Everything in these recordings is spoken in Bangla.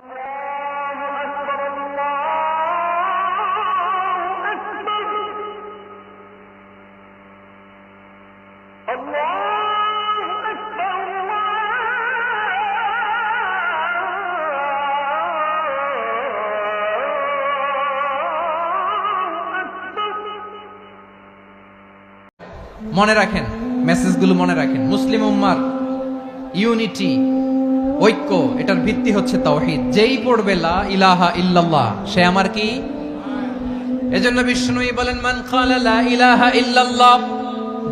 মনে রাখেন, মেসেজগুলো মনে রাখেন। মুসলিম উম্মার ইউনিটি, ঐক্য, এটার ভিত্তি হচ্ছে তাওহীদ। যেই পড়বে লা ইলাহা ইল্লাল্লাহ সে আমার কি? এজন্য বিষ্ণুই বলেন, মান ক্বালা লা ইলাহা ইল্লাল্লাহ,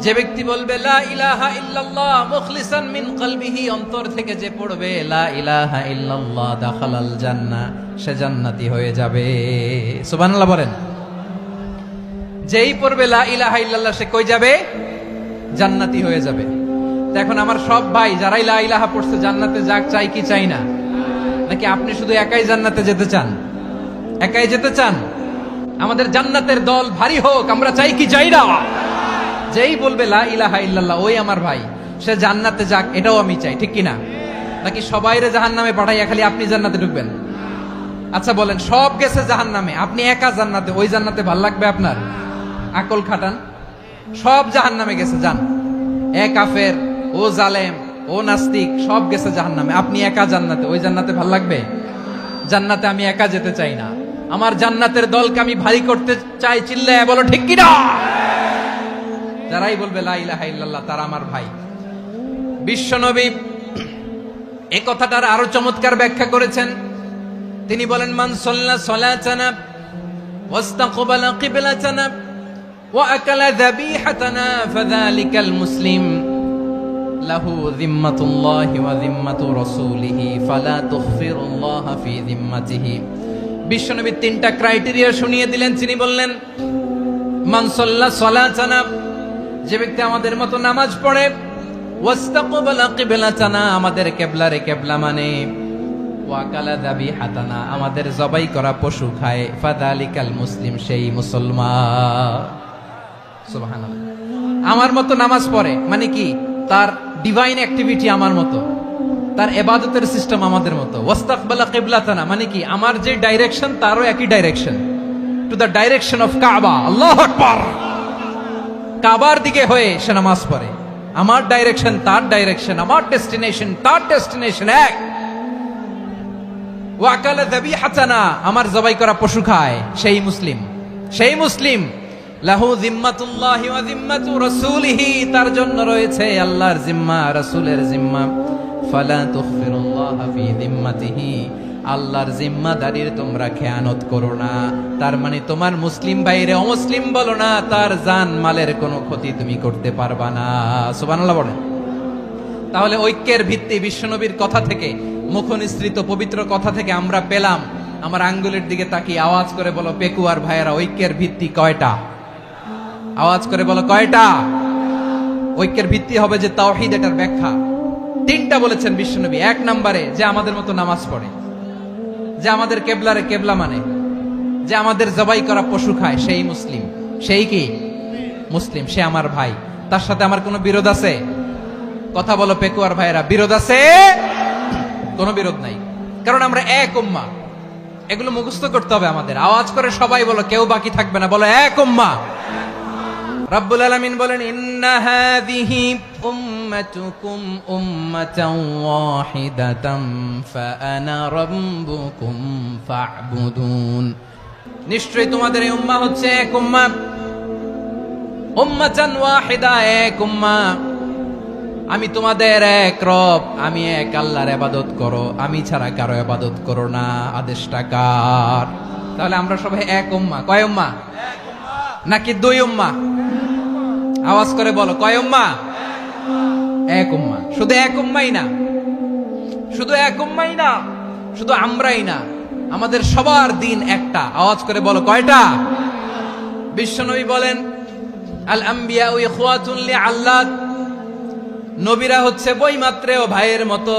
যে ব্যক্তি বলবে লা ইলাহা ইল্লাল্লাহ মুখলিসান মিন কলবিহি, অন্তর থেকে যে পড়বে লা ইলাহা ইল্লাল্লাহ, দাখালাল জান্নাহ, সে জান্নাতি হয়ে যাবে। সুবহানাল্লাহ বলেন। যেই পড়বে লা ইলাহা ইল্লাল্লাহ সে কই যাবে? জান্নাতি হয়ে যাবে। এখন আমার সব ভাই যারাই লা ইলাহা পড়ছে জান্নাতে যাক, চাই কি চাই না? নাকি আপনি শুধু একাই জান্নাতে যেতে চান? একাই যেতে চান? আমাদের জান্নাতের দল ভারী হোক, আমরা চাই কি চাই না? যেই বলবে লা ইলাহা ইল্লাল্লাহ ওই আমার ভাই, সে জান্নাতে যাক, এটাও আমি চাই, ঠিক কি না? নাকি সবাইরে জাহান্নামে পাঠাইয়া খালি আপনি জান্নাতে ঢুকবেন? আচ্ছা বলেন, সব গেছে জাহান্নামে, আপনি একা জান্নাতে, ওই জান্নাতে ভাল লাগবে আপনার? আকল খাটান। সব জাহান্নামে গেছে, যান। এ কাফের, ও জালেম, ও নাস্তিক, সব গেছে জাহান্নামে, আপনি একা জান্নাতে, ওই জান্নাতে ভাল লাগবে? জান্নাতে আমি একা যেতে চাই না, আমার জান্নাতের দলকে আমি ভারী করতে চাই। চিল্লায় বলো ঠিক কি না? যারাই বলবে লা ইলাহা ইল্লাল্লাহ তারা আমার ভাই। বিশ্বনবী এই কথাটার আরো চমৎকার ব্যাখ্যা করেছেন। তিনি বলেন, মান সাল্লা সালাতানা ওয়াস্তাকবালা কিবলাতানা ওয়া আকালা যাবিহাতানা ফাযালিকাল মুসলিম লাহু যিম্মাতুল্লাহি ওয়া যিম্মাতু রাসূলিহি ফালা তুগফিরুল্লাহা ফি যিম্মাতিহি। বিশ্বনবী তিনটা ক্রাইটেরিয়া শুনিয়ে দিলেন। তিনি বললেন, মান সাল্লা সালাতানা, যে ব্যক্তি আমাদের মতো নামাজ পড়ে, ওয়াস্তাকবালা কিবলাতানা, আমাদের কিবলারে কিবলা মানে, ওয়াকালা যাবিহাতানা, আমাদের জবাই করা পশু খায়, ফাযালিকাল মুসলিম, সেই মুসলমান। সুবহানাল্লাহ। আমার মতো নামাজ পড়ে মানে কি? তার ডিভাইন অ্যাক্টিভিটি আমার মতো, তার ইবাদতের সিস্টেম আমাদের মতো। ওয়াস্তাকবালা কিবলাতানা মানে কি? আমার যে ডাইরেকশন তারও একই direction, to the direction of কাবা। আল্লাহু আকবার। কাবার দিকে হয়ে সে নামাজ পড়ে। আমার ডাইরেকশন তার ডাইরেকশন, আমার ডেস্টিনেশন তার ডেস্টিনেশন এক। ওয়াকালা যাবিহাতানা, আমার জবাই করা পশু খায়, সেই মুসলিম। সেই মুসলিম। লাহু যিম্মাতুল্লাহি ওয়া যিম্মাতু রাসূলিহি, তার জন্য রয়েছে আল্লাহর জিম্মা, রাসূলের জিম্মা। ফালা তুগফিরুল্লাহা ফি যিম্মাতিহি, আল্লাহর জিম্মাদারির তোমরা খেয়ানত করো না। তার মানে তোমার মুসলিম ভাইরে অমুসলিম বলো না, তার জান মালের কোনো ক্ষতি তুমি করতে পারবা না। সুবহানাল্লাহ বলেন। তাহলে ঐক্যের ভিত্তি বিশ্বনবীর কথা থেকে, মুখনিসৃত পবিত্র কথা থেকে আমরা পেলাম। আমার আঙ্গুলের দিকে তাকিয়ে আওয়াজ করে বলো পেকুয়ার ভাইয়েরা, ঐক্যের ভিত্তি কয়টা? আওয়াজ করে বলো কয়টা? ঐক্যের ভিত্তি হবে যে তাওহীদ, এটার ব্যাখ্যা তিনটা বলেছেন বিশ্বনবী। এক নম্বরে, যে আমাদের মতো নামাজ পড়ে, যে আমাদের কেবলারে কেবলা মানে, যে আমাদের জবাই করা পশু খায়, সেই মুসলিম। সেই কি? মুসলিম। সে আমার ভাই। তার সাথে আমার কোনো বিরোধ আছে? কথা বলো পেকুয়ার ভাইয়েরা, বিরোধ আছে? কোনো বিরোধ নাই, কারণ আমরা এক উম্মাহ। এগুলো মুখস্থ করতে হবে আমাদের। আওয়াজ করে সবাই বলো, কেউ বাকি থাকবে না, বলো এক উম্মাহ। রব্বুল আলামিন বলেন, ইন্না হাযিহি উম্মাতুকুম উম্মাতান ওয়াহিদাতান ফাআনা রাব্বুকুম ফা'বুদুন। নিশ্চয়ই তোমাদের এই উম্মাহ হচ্ছে এক উম্মাহ। উম্মাতান ওয়াহিদা, এক উম্মাহ। আমি তোমাদের এক রব, আমি এক আল্লাহর ইবাদত করো, আমি ছাড়া কারো ইবাদত করো না। আদেশটা কার? তাহলে আমরা সবাই এক উম্মাহ। কয় উম্মাহ? এক উম্মাহ। নাকি দুই উম্মাহ? আওয়াজ করে বলো, কয় উম্মাহ? এক উম্মাহ। শুধু এক উম্মাহই না, শুধু এক উম্মাহই না, শুধু আমরাই না, আমাদের সবার দিন একটা। আওয়াজ করে বলো কয়টা? বিশ্বনবী বলেন, আল আম্বিয়া ইখওয়াতুন লিআল্লাত, নবীরা হচ্ছে বৈমাত্রেয় ভাইয়ের মতো।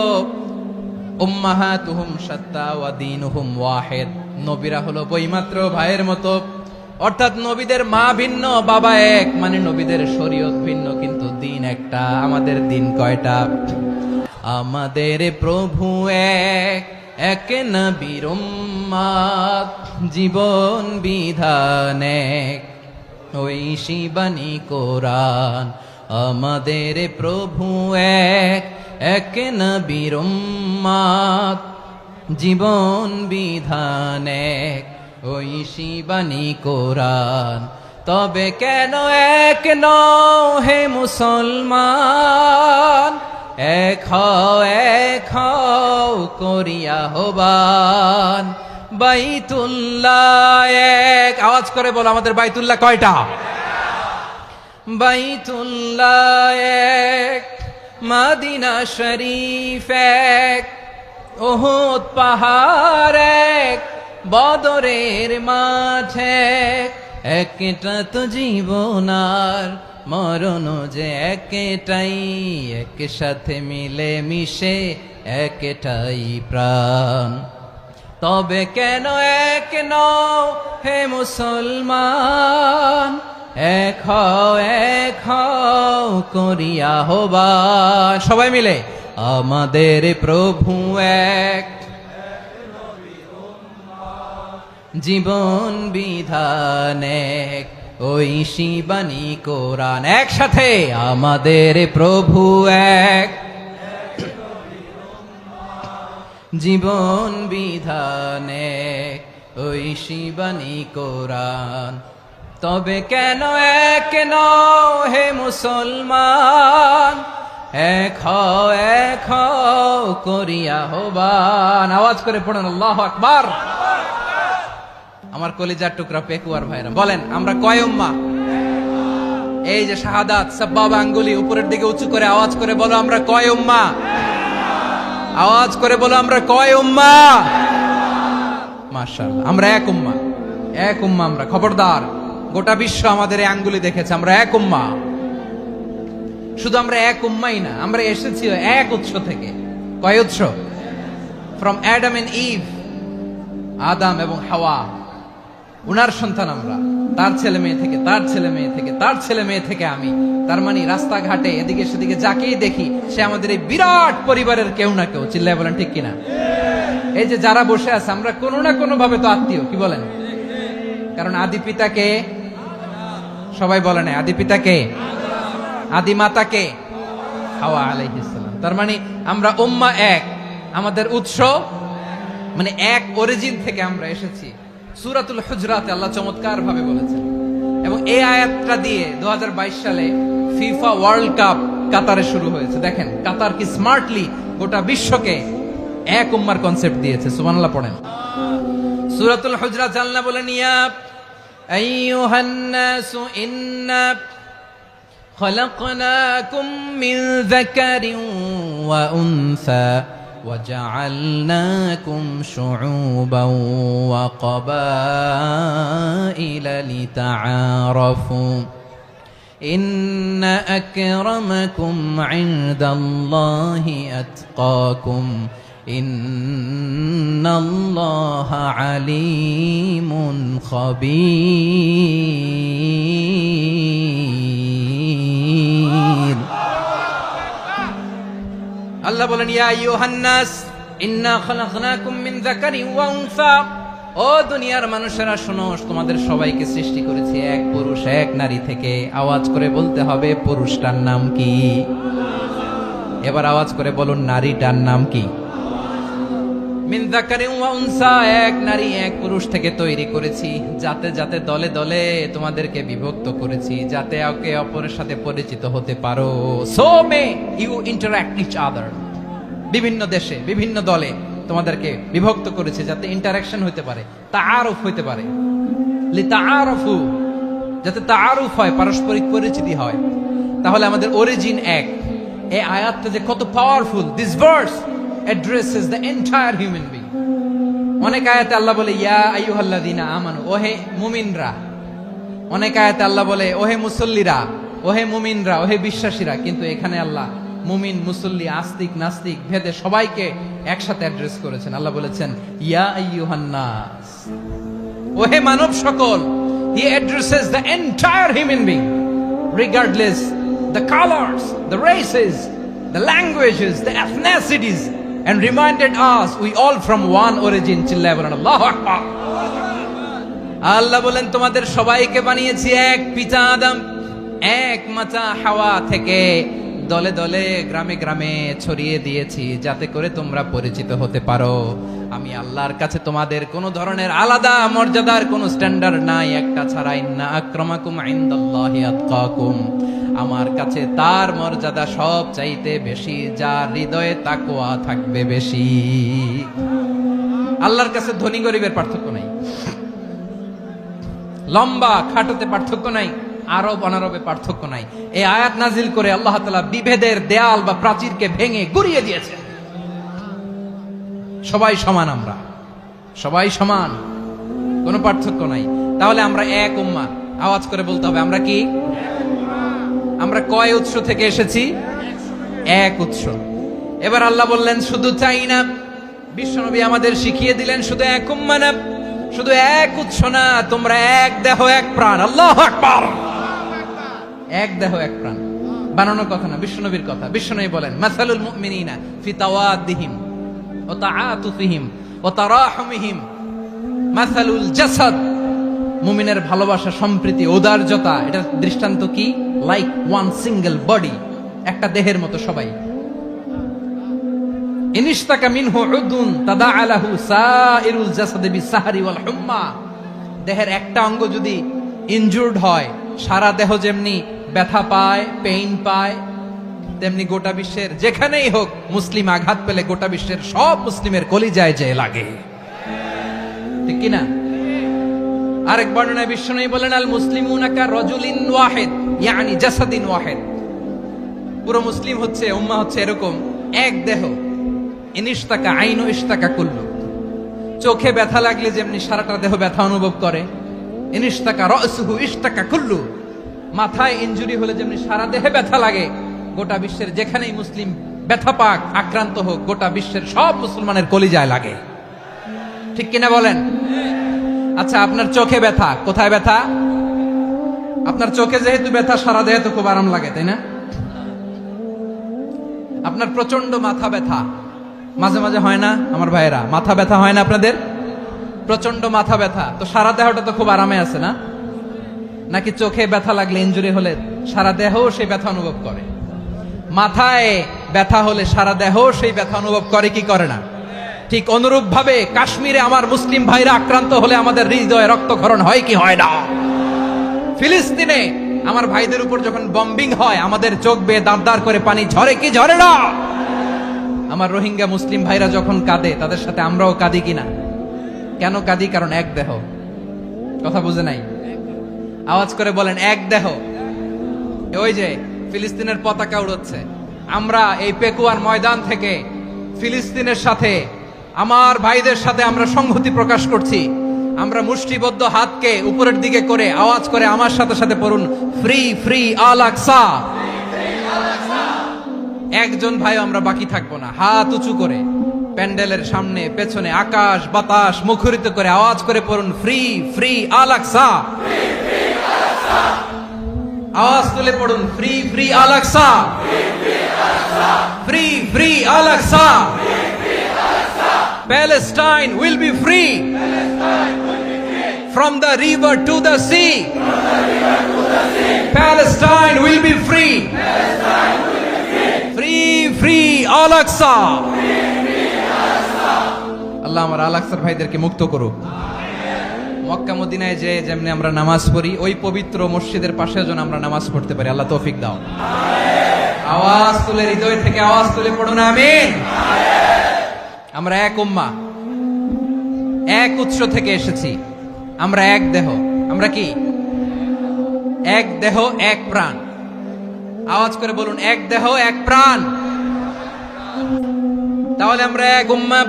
উম্মাহাতুহুম শাত্তা ওয়া দীনুহুম ওয়াহিদ, নবীরা হলো বৈমাত্রেয় ভাইয়ের মতো। অর্থাৎ নবীদের মা ভিন্ন, বাবা এক, মানে নবীদের শরীয়ত ভিন্ন, কিন্তু দিন একটা। আমাদের দিন কয়টা? আমাদের প্রভু এক, এক নবীর উম্মত জীবন বিধান এক, ঐশী বাণী কোরআন আমাদের প্রভু এক। এক নবীর উম্মত জীবন বিধান এক, ঐশী বাণী কোরআন। তবে কেন এক নও হে মুসলমান, এক হও করিয়া হবান। বাইতুল্লাহ এক, আওয়াজ করে বলো আমাদের বাইতুল্লাহ কয়টা? বাইতুল্লাহ এক, মদিনা শরীফ এক, উহুদ পাহাড় এক, বদরের মাঠ এক। একটা তো জীবন আর মরণ যে একটাই, একসাথে মিলে মিশে একটাই প্রাণ। তবে কেন এক নও হে মুসলমান, এক হও করিয়া হবান। সবাই মিলে আমাদের প্রভু এক, জীবন বিধান এক, ঐশী বাণী কোরআন। একসাথে আমাদের প্রভু এক, জীবন বিধান এক, ঐশী বাণী কোরআন। তবে কেন এক নও হে মুসলমান, এক হও করিয়া হবান। আওয়াজ করে পড়ুন আল্লাহু আকবার। আমার কলিজার টুকরা পেকুয়ার ভাইরা বলেন আমরা কয় উম্মাহ? এই যে শাহাদাত সাব্বাবা আঙ্গুলি উপরের দিকে উঁচু করে আওয়াজ করে বলো আমরা কয় উম্মাহ? আওয়াজ করে বলো আমরা কয় উম্মাহ? মাশাআল্লাহ, আমরা এক উম্মাহ, এক উম্মাহ আমরা। খবরদার, গোটা বিশ্ব আমাদের এই আঙ্গুলি দেখেছে, আমরা এক উম্মাহ। শুধু আমরা এক উম্মাই না, আমরা এসেছি এক উৎস থেকে। কয় উৎস? ফ্রম অ্যাডাম এন্ড ইভ, আদম এবং হাওয়া, উনার সন্তান আমরা। তার ছেলে মেয়ে থেকে, তার ছেলে মেয়ে থেকে, তার ছেলে মেয়ে থেকে আমি। তার মানে রাস্তাঘাটে এদিকে সেদিকে যাকেই দেখি সে আমাদের এই বিরাট পরিবারের কেউ না কেউ। চিল্লায় বলেন ঠিক কিনা? এই যে যারা বসে আছে আমরা কোনো না কোনো ভাবে তো আত্মীয়, কি বলেন? কারণ আদি পিতাকে সবাই বলে না, আদি পিতাকে, আদি মাতাকে হাওয়া আলাইহিস সালাম। তার মানে আমরা উম্মাহ এক, আমাদের উৎস মানে এক অরিজিন থেকে আমরা এসেছি। সূরাতুল হুজরাতে আল্লাহ চমৎকার ভাবে বলেছেন, এবং এই আয়াতটা দিয়ে 2022 সালে ফিফা ওয়ার্ল্ড কাপ কাতারে শুরু হয়েছে। দেখেন কাতার কি স্মার্টলি গোটা বিশ্বকে এক উম্মার কনসেপ্ট দিয়েছে। সুবহানাল্লাহ পড়েন। সূরাতুল হুজরাত আল্লাহ বলেন, ইয়া আইয়ুহান নাসু ইন্না খলাকনাকুম মিন যাকারিন ওয়া উনসা وجعلناكم شعوبا وقبائل لتعارفوا إن أكرمكم عند الله أتقاكم إن الله عليم خبير। আল্লাহ বলেন, ইয়া আইয়ুহান নাস ইন্না খলাকনাকুম মিন যাকারিন ওয়া উনসা, ও দুনিয়ার মানুষেরা শোনো, তোমাদের সবাইকে সৃষ্টি করেছি এক পুরুষ এক নারী থেকে। আওয়াজ করে বলতে হবে পুরুষটার নাম কি? এবার আওয়াজ করে বলুন নারীটার নাম কি? মিন যাকারিন ওয়া উনসা, এক নারী এক পুরুষ থেকে তৈরি করেছি। যাতে যাতে দলে দলে তোমাদেরকে বিভক্ত করেছি, যাতে একে অপরের সাথে পরিচিত হতে পারো। So may you interact each other. বিভিন্ন দেশে বিভিন্ন দলে তোমাদেরকে বিভক্ত করেছে যাতে ইন্টারঅ্যাকশন হতে পারে, তাআরুফ হতে পারে। লিতাআরফু, যাতে তাআরুফ হয়, পারস্পরিক পরিচিতি হয়। তাহলে আমাদের অরিজিন এক। এই আয়াতটা যে কত powerful! This verse addresses the entire human being. অনেক আয়াতে আল্লাহ বলে ইয়া আইয়ুহাল্লাযীনা আমানু, ওহে মুমিনরা। অনেক আয়াতে আল্লাহ বলে ওহে মুসল্লিরা, ওহে মুমিনরা, ওহে বিশ্বাসীরা। কিন্তু এখানে আল্লাহ মুমিন মুসল্লি আস্তিক নাস্তিক ভেদে সবাইকে একসাথে অ্যাড্রেস করেছেন। আল্লাহ বলেছেন ইয়া আইয়ুহান নাস, ওহে মানব সকল। He addresses the entire human being regardless the colors, the races, the languages, the ethnicities and reminded us we all from one origin. চিল্লায় বলেন আল্লাহু আকবার। আল্লাহ বলেন তোমাদের সবাইকে বানিয়েছি এক পিতা আদম, এক মাতা হাওয়া থেকে, দলে দলে গ্রামে গ্রামে ছড়িয়ে দিয়েছি যাতে করে তোমরা পরিচিত হতে পারো। আমি আল্লাহর কাছে তোমাদের কোন ধরনের আলাদা মর্যাদার কোন স্ট্যান্ডার্ড নাই একটা ছাড়া। ইন্না আক্রামাকুম ইনদাল্লাহি আতকাকুম, আমার কাছে তার মর্যাদা সব চাইতে বেশি যার হৃদয়ে তাকওয়া থাকবে বেশি। আল্লাহর কাছে ধনী গরিবের পার্থক্য নাই, লম্বা খাটোতে পার্থক্য নাই, আরব অনারবে পার্থক্য নাই। এই আয়াত নাজিল করে আল্লাহ তাআলা বিভেদের দেয়াল বা প্রাচীরকে ভেঙে গুড়িয়ে দিয়েছে। সবাই সমান, আমরা সবাই সমান, কোনো পার্থক্য নাই। তাহলে আমরা এক উম্মাহ। আওয়াজ করে বলতে হবে আমরা কি? আমরা কয় উৎস থেকে এসেছি? এক উৎস। এবার আল্লাহ বললেন শুধু চাই না, বিশ্বনবী আমাদের শিখিয়ে দিলেন শুধু এক উম্মাহ না, শুধু এক উৎস না, তোমরা এক দেহ এক প্রাণ। আল্লাহু আকবার। এক দেহ এক প্রাণ বানানোর কথা না, বিশ্বনবীর কথা। বিশ্বনবী বলেন মাসালুল মুমিনিনা ফি তাওয়াদ্দিহিম ওয়া তাআতুফিহিম ওয়া তারাহুমিহিম মাসালুল জাসাদ। মুমিনের ভালোবাসা, সম্প্রীতি, ঔদার্যতা, এটা দৃষ্টান্ত কি? লাইক ওয়ান সিঙ্গেল বডি, একটা দেহের মতো সবাই। ইনিশতাকা মিনহু উদুন তাদাআ লাহু সাইরুল জাসাদি বিসাহরি ওয়াল হুম্মা। দেহের একটা অঙ্গ যদি ইনজুরড হয়, সারা দেহ যেমনি ব্যথা পায়, পেইন পায়, তেমনি গোটা বিশ্বের যেখানেই হোক মুসলিম আঘাত পেলে গোটা বিশ্বের সব মুসলিমের কলিজায় যে লাগে, ঠিক কি না? আরেক বর্ণনায় বিশ্বনবী বলেন আল মুসলিমুনা কা রাজুলিন ওয়াহিদ ইয়ানি জাসাদিন ওয়াহিদ। পুরো মুসলিম হচ্ছে, উম্মাহ হচ্ছে এরকম এক দেহ। ইনিশতাকা আইনু ইশতাকা কুল্লু। চোখে ব্যথা লাগলে যেমনি সারাটা দেহ ব্যথা অনুভব করে, ইনিশতাকা রাসুহু ইশতাকা কুল্লু। মাথায় ইনজুরি হলে যেমনি সারা দেহে ব্যথা লাগে, গোটা বিশ্বের যেখানেই মুসলিম ব্যথা পাক, আক্রান্ত হোক, গোটা বিশ্বের সব মুসলমানের কলিজায় লাগে, ঠিক কিনা বলেন? আচ্ছা, আপনার চোখে ব্যথা, কোথায় ব্যথা? আপনার চোখে যেহেতু ব্যথা, সারা দেহে তো খুব আরাম লাগে, তাই না? আপনার প্রচন্ড মাথা ব্যথা মাঝে মাঝে হয় না আমার ভাইয়েরা? মাথা ব্যথা হয় না আপনাদের? প্রচন্ড মাথা ব্যথা, তো সারা দেহটা তো খুব আরামে আছে না? নাকি চোখে ব্যথা লাগলে, ইনজুরি হলে সারা দেহ সেই ব্যথা অনুভব করে? মাথায় ব্যথা হলে সারা দেহ সেই ব্যথা অনুভব করে কি করে না? ঠিক অনুরূপ ভাবে কাশ্মীরে আমার মুসলিম ভাইরা আক্রান্ত হলে আমাদের হৃদয়ে রক্তক্ষরণ হয় কি হয় না? ফিলিস্তিনে আমার ভাইদের উপর যখন বম্বিং হয়, আমাদের চোখ বেয়ে দাঁড় দাঁড় করে পানি ঝরে কি ঝরে না? আমার রোহিঙ্গা মুসলিম ভাইরা যখন কাঁদে, তাদের সাথে আমরাও কাঁদি কিনা? কেন কাঁদি? কারণ এক দেহ। কথা বুঝে নাই? আওয়াজ করে বলেন এক দেহ। ওই যে ফিলিস্তিনের পতাকা উড়ছে, আমরা এই পেকুয়ার ময়দান থেকে ফিলিস্তিনের সাথে, আমার ভাইদের সাথে আমরা সংহতি প্রকাশ করছি। আমরা মুষ্টিবদ্ধ হাতকে উপরের দিকে করে আওয়াজ করে আমার সাথে সাথে পড়ুন, ফ্রি ফ্রি আল আকসা। একজন ভাই আমরা বাকি থাকবো না। হাত উঁচু করে প্যান্ডেলের সামনে পেছনে আকাশ বাতাস মুখরিত করে আওয়াজ করে পড়ুন, ফ্রি ফ্রি আল আকসা। আওয়াজ তুলে পড়ুন, free free Al Aqsa, free free Al Aqsa. Palestine will be free from the river to the sea. Palestine will be free. Free free Al-Aqsa. আল্লাহ আমার আল-আকসার ভাইদেরকে মুক্ত করুক। মক্কা মদিনায় যে যেমনি আমরা নামাজ পড়ি, ওই পবিত্র মসজিদের পাশে যেন আমরা নামাজ পড়তে পারি। আল্লাহ তৌফিক দাও। আওয়াজ তুলে, হৃদয় থেকে আওয়াজ তুলে পড়ুন আমিন। আমরা এক উম্মাহ, এক উৎস থেকে এসেছি, আমরা এক দেহ। আমরা কি? এক দেহ এক প্রাণ। আওয়াজ করে বলুন, এক দেহ এক প্রাণ। তাহলে আমরা এক উম্মাহ,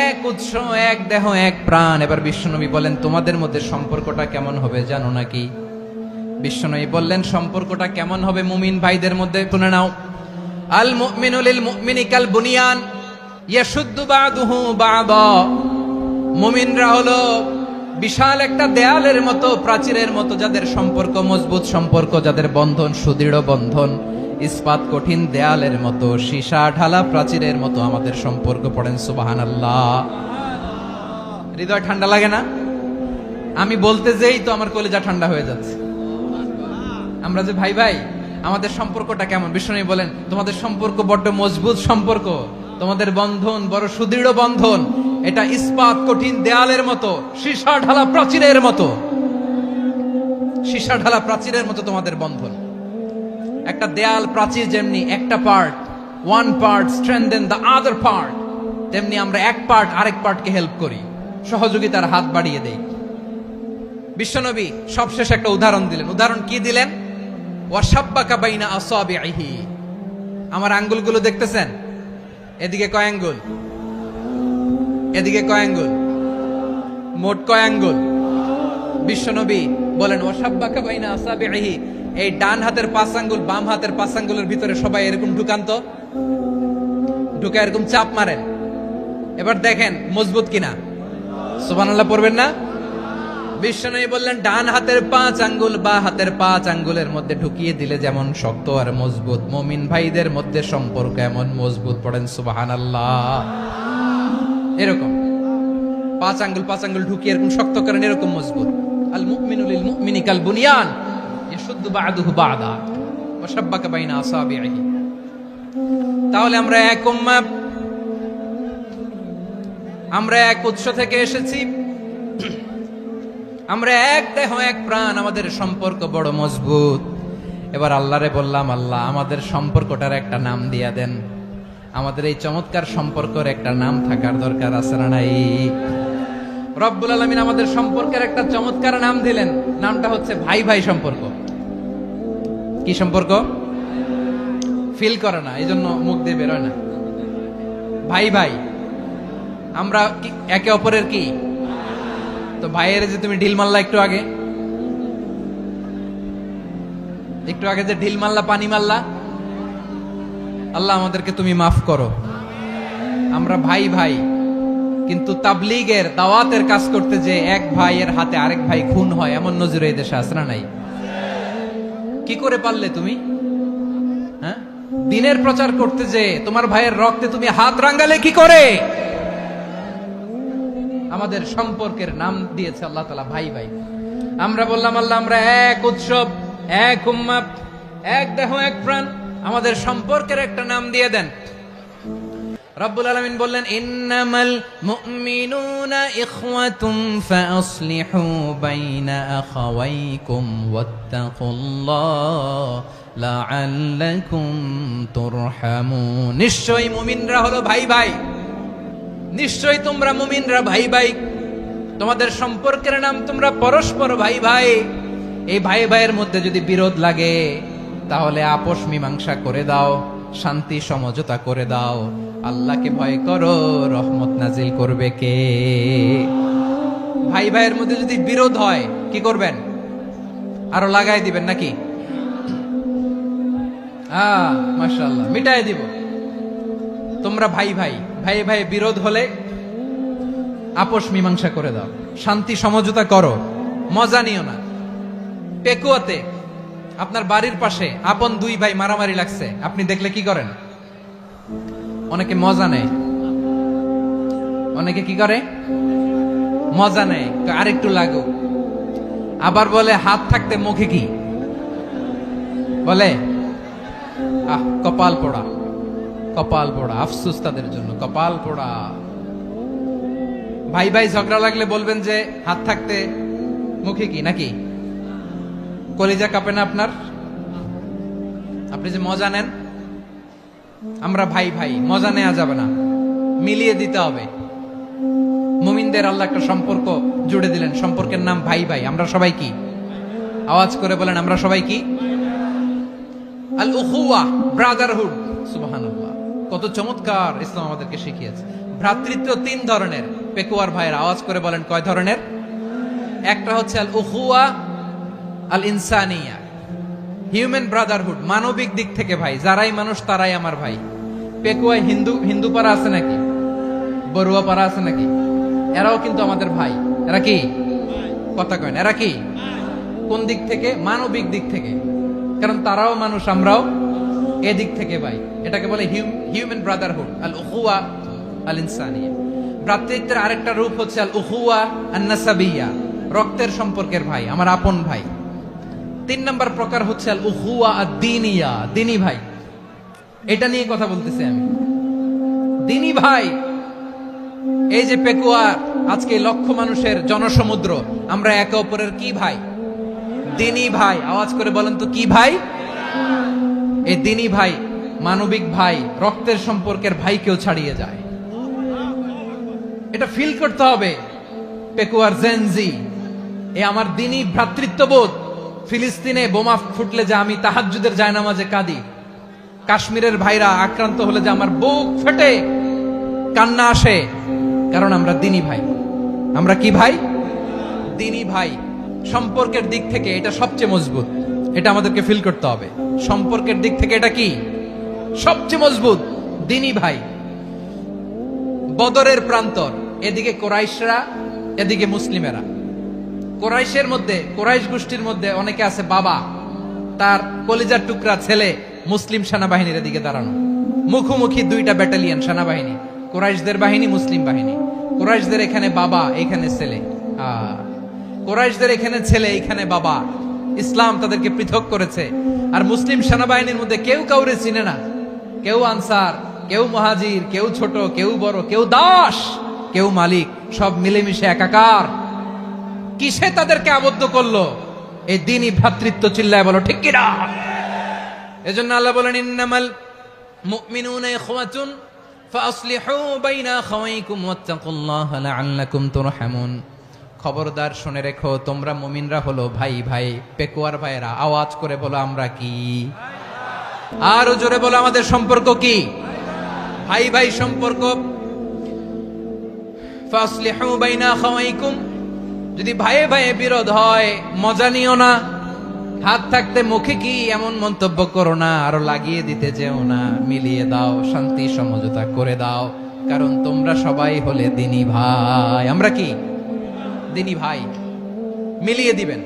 এক উৎস, এক দেহ এক প্রাণ। এবার বিশ্বনবী বলেন তোমাদের মধ্যে সম্পর্কটা কেমন হবে জানো নাকি? বিশ্বনবী বললেন সম্পর্কটা কেমন হবে মুমিন ভাইদের মধ্যে, শুনে নাও। আল মুমিনু লিল মুমিনি কাল বুনিয়ান ইয়াশুদ্দু বা'দুহু বা'দা। মুমিনরা হলো বিশাল একটা দেয়ালের মতো, প্রাচীরের মতো, যাদের সম্পর্ক মজবুত সম্পর্ক, যাদের বন্ধন সুদৃঢ় বন্ধন, ইস্পাত কঠিন দেয়ালের মতো, সীসা ঢালা প্রাচীরের মতো আমাদের সম্পর্ক। পড়েন সুবহানাল্লাহ। হৃদয় ঠান্ডা লাগে না? আমি বলতে যেই তো আমার কলিজা ঠান্ডা হয়ে যাচ্ছে। আমরা যে ভাই ভাই, আমাদের সম্পর্কটা কেমন? বিষ্ণু বলেন তোমাদের সম্পর্ক বড্ড মজবুত সম্পর্ক, তোমাদের বন্ধন বড় সুদৃঢ় বন্ধন, এটা ইস্পাত কঠিন দেয়ালের মতো, সীসা ঢালা প্রাচীরের মতো, সীসা ঢালা প্রাচীরের মতো তোমাদের বন্ধন। একটা দেয়াল প্রাচীর যেমনি একটা part, one part strengthen the other part, তেমনি আমরা এক পার্ট আরেক পার্টকে হেল্প করি, সহযোগিতার হাত বাড়িয়ে দেই। বিশ্বনবী সবশেষে একটা উদাহরণ দিলেন। উদাহরণ কি দিলেন? ওয়াশাব্বাকা বাইনা আসাবিহি। আমার আঙ্গুলগুলো দেখতেছেন? এদিকে কয় আঙ্গুল, এদিকে কয় আঙ্গুল, মোট কয় আঙ্গুল? বিশ্বনবী বলেন ওয়াশাব্বাকা বাইনা আসাবিহি, এই ডান হাতের 5 আঙ্গুল বাম হাতের 5 আঙ্গুলের ভিতরে সবাই এরকম ঢুকান তো, ঢুকা এরকম চাপ মারেন। এবার দেখেন মজবুত কিনা। সুবহানাল্লাহ পড়বেন না? বিশ্বনবী বললেন ডান হাতের 5 আঙ্গুল বা হাতের 5 আঙ্গুলের মধ্যে ঢুকিয়ে দিলে যেমন শক্ত আর মজবুত, মুমিন ভাইদের মধ্যে সম্পর্ক এমন মজবুত। পড়েন সুবহানাল্লাহ। এরকম 5 আঙ্গুল ঢুকিয়ে এরকম শক্ত করেন, এরকম মজবুত। আল মুমিনু লিল মুমিনি কাল বুনিয়ান ইয়াশুদ্দু বা'দুহু বা'দা ওয়া শাব্বাকা বাইনা আসাবিহি। তাহলে আমরা এক উম্মাহ, আমরা এক উৎস থেকে এসেছি, আমরা এক দেহ এক প্রাণ, আমাদের সম্পর্ক বড় মজবুত। এবার আল্লাহরে বললাম, আল্লাহ আমাদের সম্পর্কটার একটা নাম দিয়া দেন। আমাদের এই চমৎকার সম্পর্কের একটা নাম থাকার দরকার আছে না নাই? রব্বুল আলামিন আমাদের সম্পর্কের একটা চমৎকার নাম দিলেন। নামটা হচ্ছে ভাই ভাই সম্পর্ক। কি সম্পর্ক? ফিল করে না, এই জন্য মুখ দিয়ে বেরোয় না। ভাই ভাই, আমরা একে অপরের কি? তো ভাইয়ের যে তুমি ঢিল মারলা একটু আগে যে ঢিল মারলা, পানি মারলা, আল্লাহ আমাদেরকে তুমি মাফ করো। আমরা ভাই ভাই, কিন্তু তাবলীগের দাওয়াতের কাজ করতে যে এক ভাইয়ের হাতে আরেক ভাই খুন হয়, এমন নজির এই দেশে আছে না নাই? কি করে পারলে তুমি? হ্যাঁ, দিনের প্রচার করতে যে তোমার ভাইয়ের রক্তে তুমি হাত রাঙ্গালে কি করে? আমাদের সম্পর্কের নাম দিয়েছে আল্লাহ তাআলা ভাই ভাই। আমরা বললাম আল্লাহ আমরা এক উৎসব, এক উম্মাহ, এক দেহ এক প্রাণ, আমাদের সম্পর্কের একটা নাম দিয়ে দেন। রব্বুল আলামিন বললেন ইন্নামাল মুমিনুনা ইখওয়াতুম ফাসলিহু বাইনা আখাওয়াইকুম ওয়াত্তাকুল্লাহ লাআল্লাকুম তুরহামুন। নিশ্চয়ই মুমিনরা হলো ভাই ভাই, নিশ্চয়ই তোমরা মুমিনরা ভাই ভাই, তোমাদের সম্পর্কের নাম তোমরা পরস্পর ভাই ভাই। এই ভাই ভাইয়ের মধ্যে যদি বিরোধ লাগে তাহলে আপোষ মীমাংসা করে দাও, শান্তি সমঝোতা করে দাও। আল্লাহকে ভয় করো, রহমত নাজিল করবে কে? ভাই ভাইয়ের মধ্যে যদি বিরোধ হয় কি করবেন? আরো লাগাই দিবেন নাকি? মাশাআল্লাহ, মিটাই দিব। তোমরা ভাই ভাই, ভাই ভাই বিরোধ হলে আপোষ মীমাংসা করে দাও, শান্তি সমঝোতা করো, মজা নিও না। পেকুয়াতে আপনার বাড়ির পাশে আপন 2 ভাই মারামারি লাগছে, আপনি দেখলে কি করেন? অনেকে মজা নেয়। অনেকে কি করে? মজা নেয়, আরেকটু লাগো। আবার বলে হাত থাকতে মুখে কি বলে? কপাল পোড়া, কপাল পোড়া। আফসোস তাদের জন্য, কপাল পোড়া। ভাই ভাই ঝগড়া লাগলে বলবেন যে হাত থাকতে মুখে কি, নাকি? কলিজা কাঁপে না আপনার? আপনি যে মজা নেন। আমরা ভাই ভাই, মজা নেওয়া যাবে না, মিলিয়ে দিতে হবে। মুমিনদের আল্লাহ একটা সম্পর্ক জুড়ে দিলেন, সম্পর্কের নাম ভাই ভাই। আমরা সবাই কি? আওয়াজ করে বলেন, আমরা সবাই কি? আল উখুয়া, ব্রাদারহুড। সুবহানাল্লাহ, কত চমৎকার ইসলাম আমাদেরকে শিখিয়েছে। ভ্রাতৃত্ব 3 ধরনের। পেকুয়ার ভাইয়ের আওয়াজ করে বলেন কয় ধরনের? একটা হচ্ছে আল উখুয়া আল ইনসানিয়া, হিউম্যান ব্রাদারহুড, মানবিক দিক থেকে ভাই, যারাই মানুষ তারাই আমার ভাই। পেকুয়ায় হিন্দু পাড়া আছে নাকি? বড়ুয়া পাড়া আছে নাকি? এরাও কিন্তু আমাদের ভাই। এরা কি? কথা কয় না, এরা কি? কোন দিক থেকে? মানবিক দিক থেকে। কারণ তারাও মানুষ, আমরাও এদিক থেকে ভাই। এটাকে বলে হিউম্যান ব্রাদারহুড, আল উখুয়া আল ইনসানিয়া। ভ্রাতৃত্বের আরেকটা রূপ হচ্ছে আল উখুয়া আন নাসাবিয়া, রক্তের সম্পর্কের ভাই, আমার আপন ভাই। 3 নম্বর প্রকার হচ্ছে আল উখুয়া আদ দীনিয়া, দিনী ভাই। এটা নিয়ে কথা বলতেছি আমি। দিনী ভাই, এই যে পেকুয়ার, আজকে লক্ষ মানুষের জনসমুদ্র, আমরা একে অপরের কি ভাই? দিনী ভাই। আওয়াজ করে বলেন তো কি ভাই? এই দিনী ভাই, মানবিক ভাই, রক্তের সম্পর্কের ভাইকেও ছাড়িয়ে যায়। এটা ফিল করতে হবে। পেকুয়ার জেনজি, এ আমার দিনী ভ্রাতৃত্ববোধ। ফিলিস্তিনে বোমা ফুটলে যে আমি তাহাজ্জুদের জায়নামাজে কাঁদি, কাশ্মীরের ভাইরা আক্রান্ত হলে যে আমার বুক ফেটে কান্না আসে, কারণ আমরা দিনী ভাই। আমরা কি ভাই? দিনী ভাই। সম্পর্কের দিক থেকে এটা সবচেয়ে মজবুত, এটা আমাদেরকে ফিল করতে হবে। সম্পর্কের দিক থেকে এটা কি? সবচেয়ে মজবুত, দিনী ভাই। বদরের প্রান্তর, এদিকে কোরাইশরা, এদিকে মুসলিমেরা। কোরাইশের মধ্যে, কোরাইশ গোষ্ঠীর মধ্যে অনেকে আছে বাবা, তার কলিজার টুকরা ছেলে মুসলিম সেনাবাহিনীর এদিকে দাঁড়ানো, মুখোমুখি 2টা ব্যাটালিয়ন সেনাবাহিনী, কোরাইশদের বাহিনী, মুসলিম বাহিনী। কোরাইশদের এখানে বাবা, এখানে ছেলে। কোরাইশদের এখানে ছেলে, এখানে বাবা। ইসলাম তাদেরকে পৃথক করেছে। আর মুসলিম সেনাবাহিনীর মধ্যে কেউ কাউরে চিনে না। কেউ আনসার, কেউ মুহাজির, কেউ ছোট, কেউ বড়, কেউ দাস, কেউ মালিক, সব মিলেমিশে একাকার। কিসে তাদেরকে আবদ্ধ করলো? এই দিনই ভ্রাতৃত্ব। চিল্লায় বলো ঠিক কিনা? এজন্য আল্লাহ বলেন, ইন্নামাল মুমিনুনা ইখওয়াতুন ফাসলিহু বাইনা আখাওয়াইকুম ওয়াত্তাকুল্লাহা লাআল্লাকুম তুরহামুন। খবরদার শুনে রেখো, তোমরা মুমিনরা হলো ভাই ভাই। পেকুয়ার ভাইরা আওয়াজ করে বলো আমরা কি? আরো জোরে বলো আমাদের সম্পর্ক কি? ভাই ভাই সম্পর্ক। ফাসলিহু বাইনা আখাওয়াইকুম, যদি ভাইয়ে ভাইয়ে বিরোধ হয় মজা নিও না। হাত থাকতে মুখে কি এমন মন্তব্য করো না, আরো লাগিয়ে দিতে যেও না। মিলিয়ে দাও, শান্তি সমঝোতা করে দাও, কারণ তোমরা সবাই হলে দিনী ভাই। আমরা কি? দিনী ভাই। মিলিয়ে দিবেন।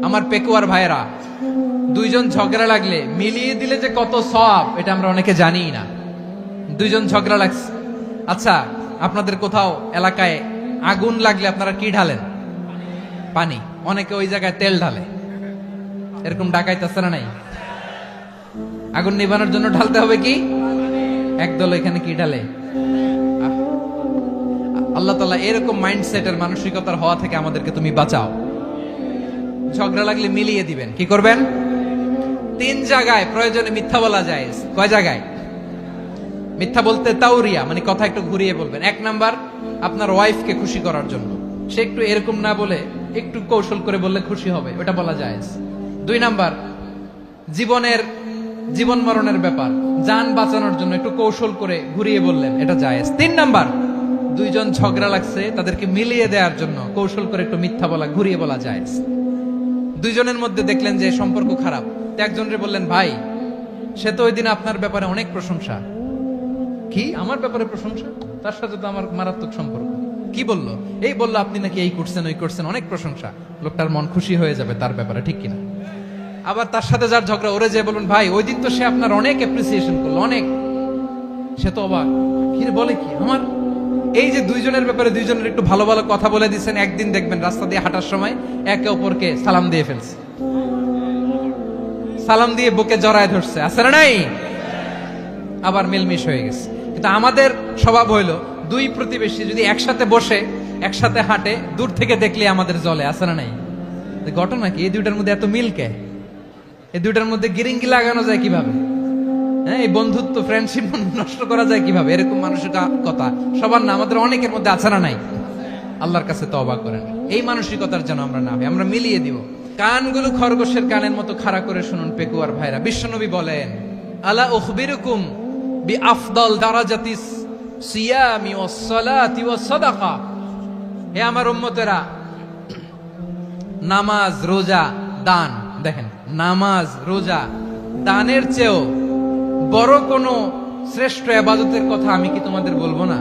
আমার পেকুয়ার ভাইয়েরা, 2 জন ঝগড়া লাগলে মিলিয়ে দিলে যে কত সওয়াব, এটা আমরা অনেকে জানি না। 2 জন ঝগড়া লাগছে, আচ্ছা আপনাদের কোথাও এলাকায় আগুন লাগলে আপনারা কি ঢালেন? পানি। অনেকে ওই জায়গায় তেল ঢালে। এরকম ডাকাইতেছে না নাই? আগুন নিভানোর জন্য ঢালতে হবে কি? একদল এখানে কি ঢালে? আল্লাহ তাআলা এরকম মাইন্ডসেটের, মানসিকতার হওয়া থেকে আমাদেরকে তুমি বাঁচাও। ঝগড়া লাগলে মিলিয়ে দিবেন। কি করবেন? 3 জায়গায় প্রয়োজনে মিথ্যা বলা যায়। কয় জায়গায় মিথ্যা বলতে? তাওরিয়া, মানে কথা একটু ঘুরিয়ে বলবেন। 1 নাম্বার, আপনার ওয়াইফকে খুশি করার জন্য, সে একটু এরকম না বলে একটু কৌশল করে বললে খুশি হবে, ওটা বলা যায়। 2 নাম্বার, জীবন মরণের ব্যাপার, জান বাঁচানোর জন্য একটু কৌশল করে ঘুরিয়ে বললেন, এটা জায়েজ। 3 নাম্বার, 2 জন ঝগড়া লাগছে, তাদেরকে মিলিয়ে দেওয়ার জন্য কৌশল করে একটু মিথ্যা বলা, ঘুরিয়ে বলা জায়েজ। 2 জনের মধ্যে দেখলেন যে সম্পর্ক খারাপ, একজনরে বললেন, ভাই সে তো ওই দিন আপনার ব্যাপারে অনেক প্রশংসা। কি? আমার ব্যাপারে প্রশংসা? তার সাথে তো আমার মারাত্মক সম্পর্ক। কি বললো? এই বললো আপনি নাকি এই করছেন, ওই করছেন, অনেক প্রশংসা। লোকটার মন খুশি হয়ে যাবে তার ব্যাপারে, ঠিক কিনা? আবার তার সাথে যার ঝগড়া, ওরে যে বলুন, ভাই ওই দিন তো সে আপনার অনেক অ্যাপ্রিসিয়েশন করলো, অনেক। সে তো অবাক, কি রে বলে কি আমার? এই যে 2 জনের ব্যাপারে 2 জনের একটু ভালো ভালো কথা বলে দিচ্ছেন, একদিন দেখবেন রাস্তা দিয়ে হাঁটার সময় একে অপরকে সালাম দিয়ে ফেলছে, সালাম দিয়ে বুকে জড়ায় ধরছে, আছে না নাই? আবার মিলমিশ হয়ে গেছে। কিন্তু আমাদের স্বভাব হইলো, 2 প্রতিবেশী যদি একসাথে বসে একসাথে হাঁটে, দূর থেকে দেখলে আমাদের জলে, আছে না নাই? ঘটনা কি? এই 2টার মধ্যে এত মিল কে? এই 2টার মধ্যে গিরিঙ্গি লাগানো যায় কিভাবে? হ্যাঁ, এই বন্ধুত্ব, ফ্রেন্ডশিপ নষ্ট করা যায় কিভাবে? এরকম মানসিকতা সবার না, আমাদের অনেকের মধ্যে আছে না নাই? আল্লাহর কাছে তওবা করেন, এই মানসিকতার যেন আমরা না হই। আমরা মিলিয়ে দিব। কানগুলো খরগোশের কানের মতো খাড়া করে শুনুন পেকুয়ার ভাইরা। বিশ্বনবী বলেন, আলা উখবিরুকুম বিআফদাল দারাজাতিস সিয়ামি ওয়াস সালাতি ওয়াস সাদাকা। হে আমার উম্মতেরা, নামাজ, রোজা, দান, দেখেন নামাজ, রোজা, দানের চেয়েও বড় কোন শ্রেষ্ঠ ইবাদতের কথা আমি কি তোমাদের বলবো না?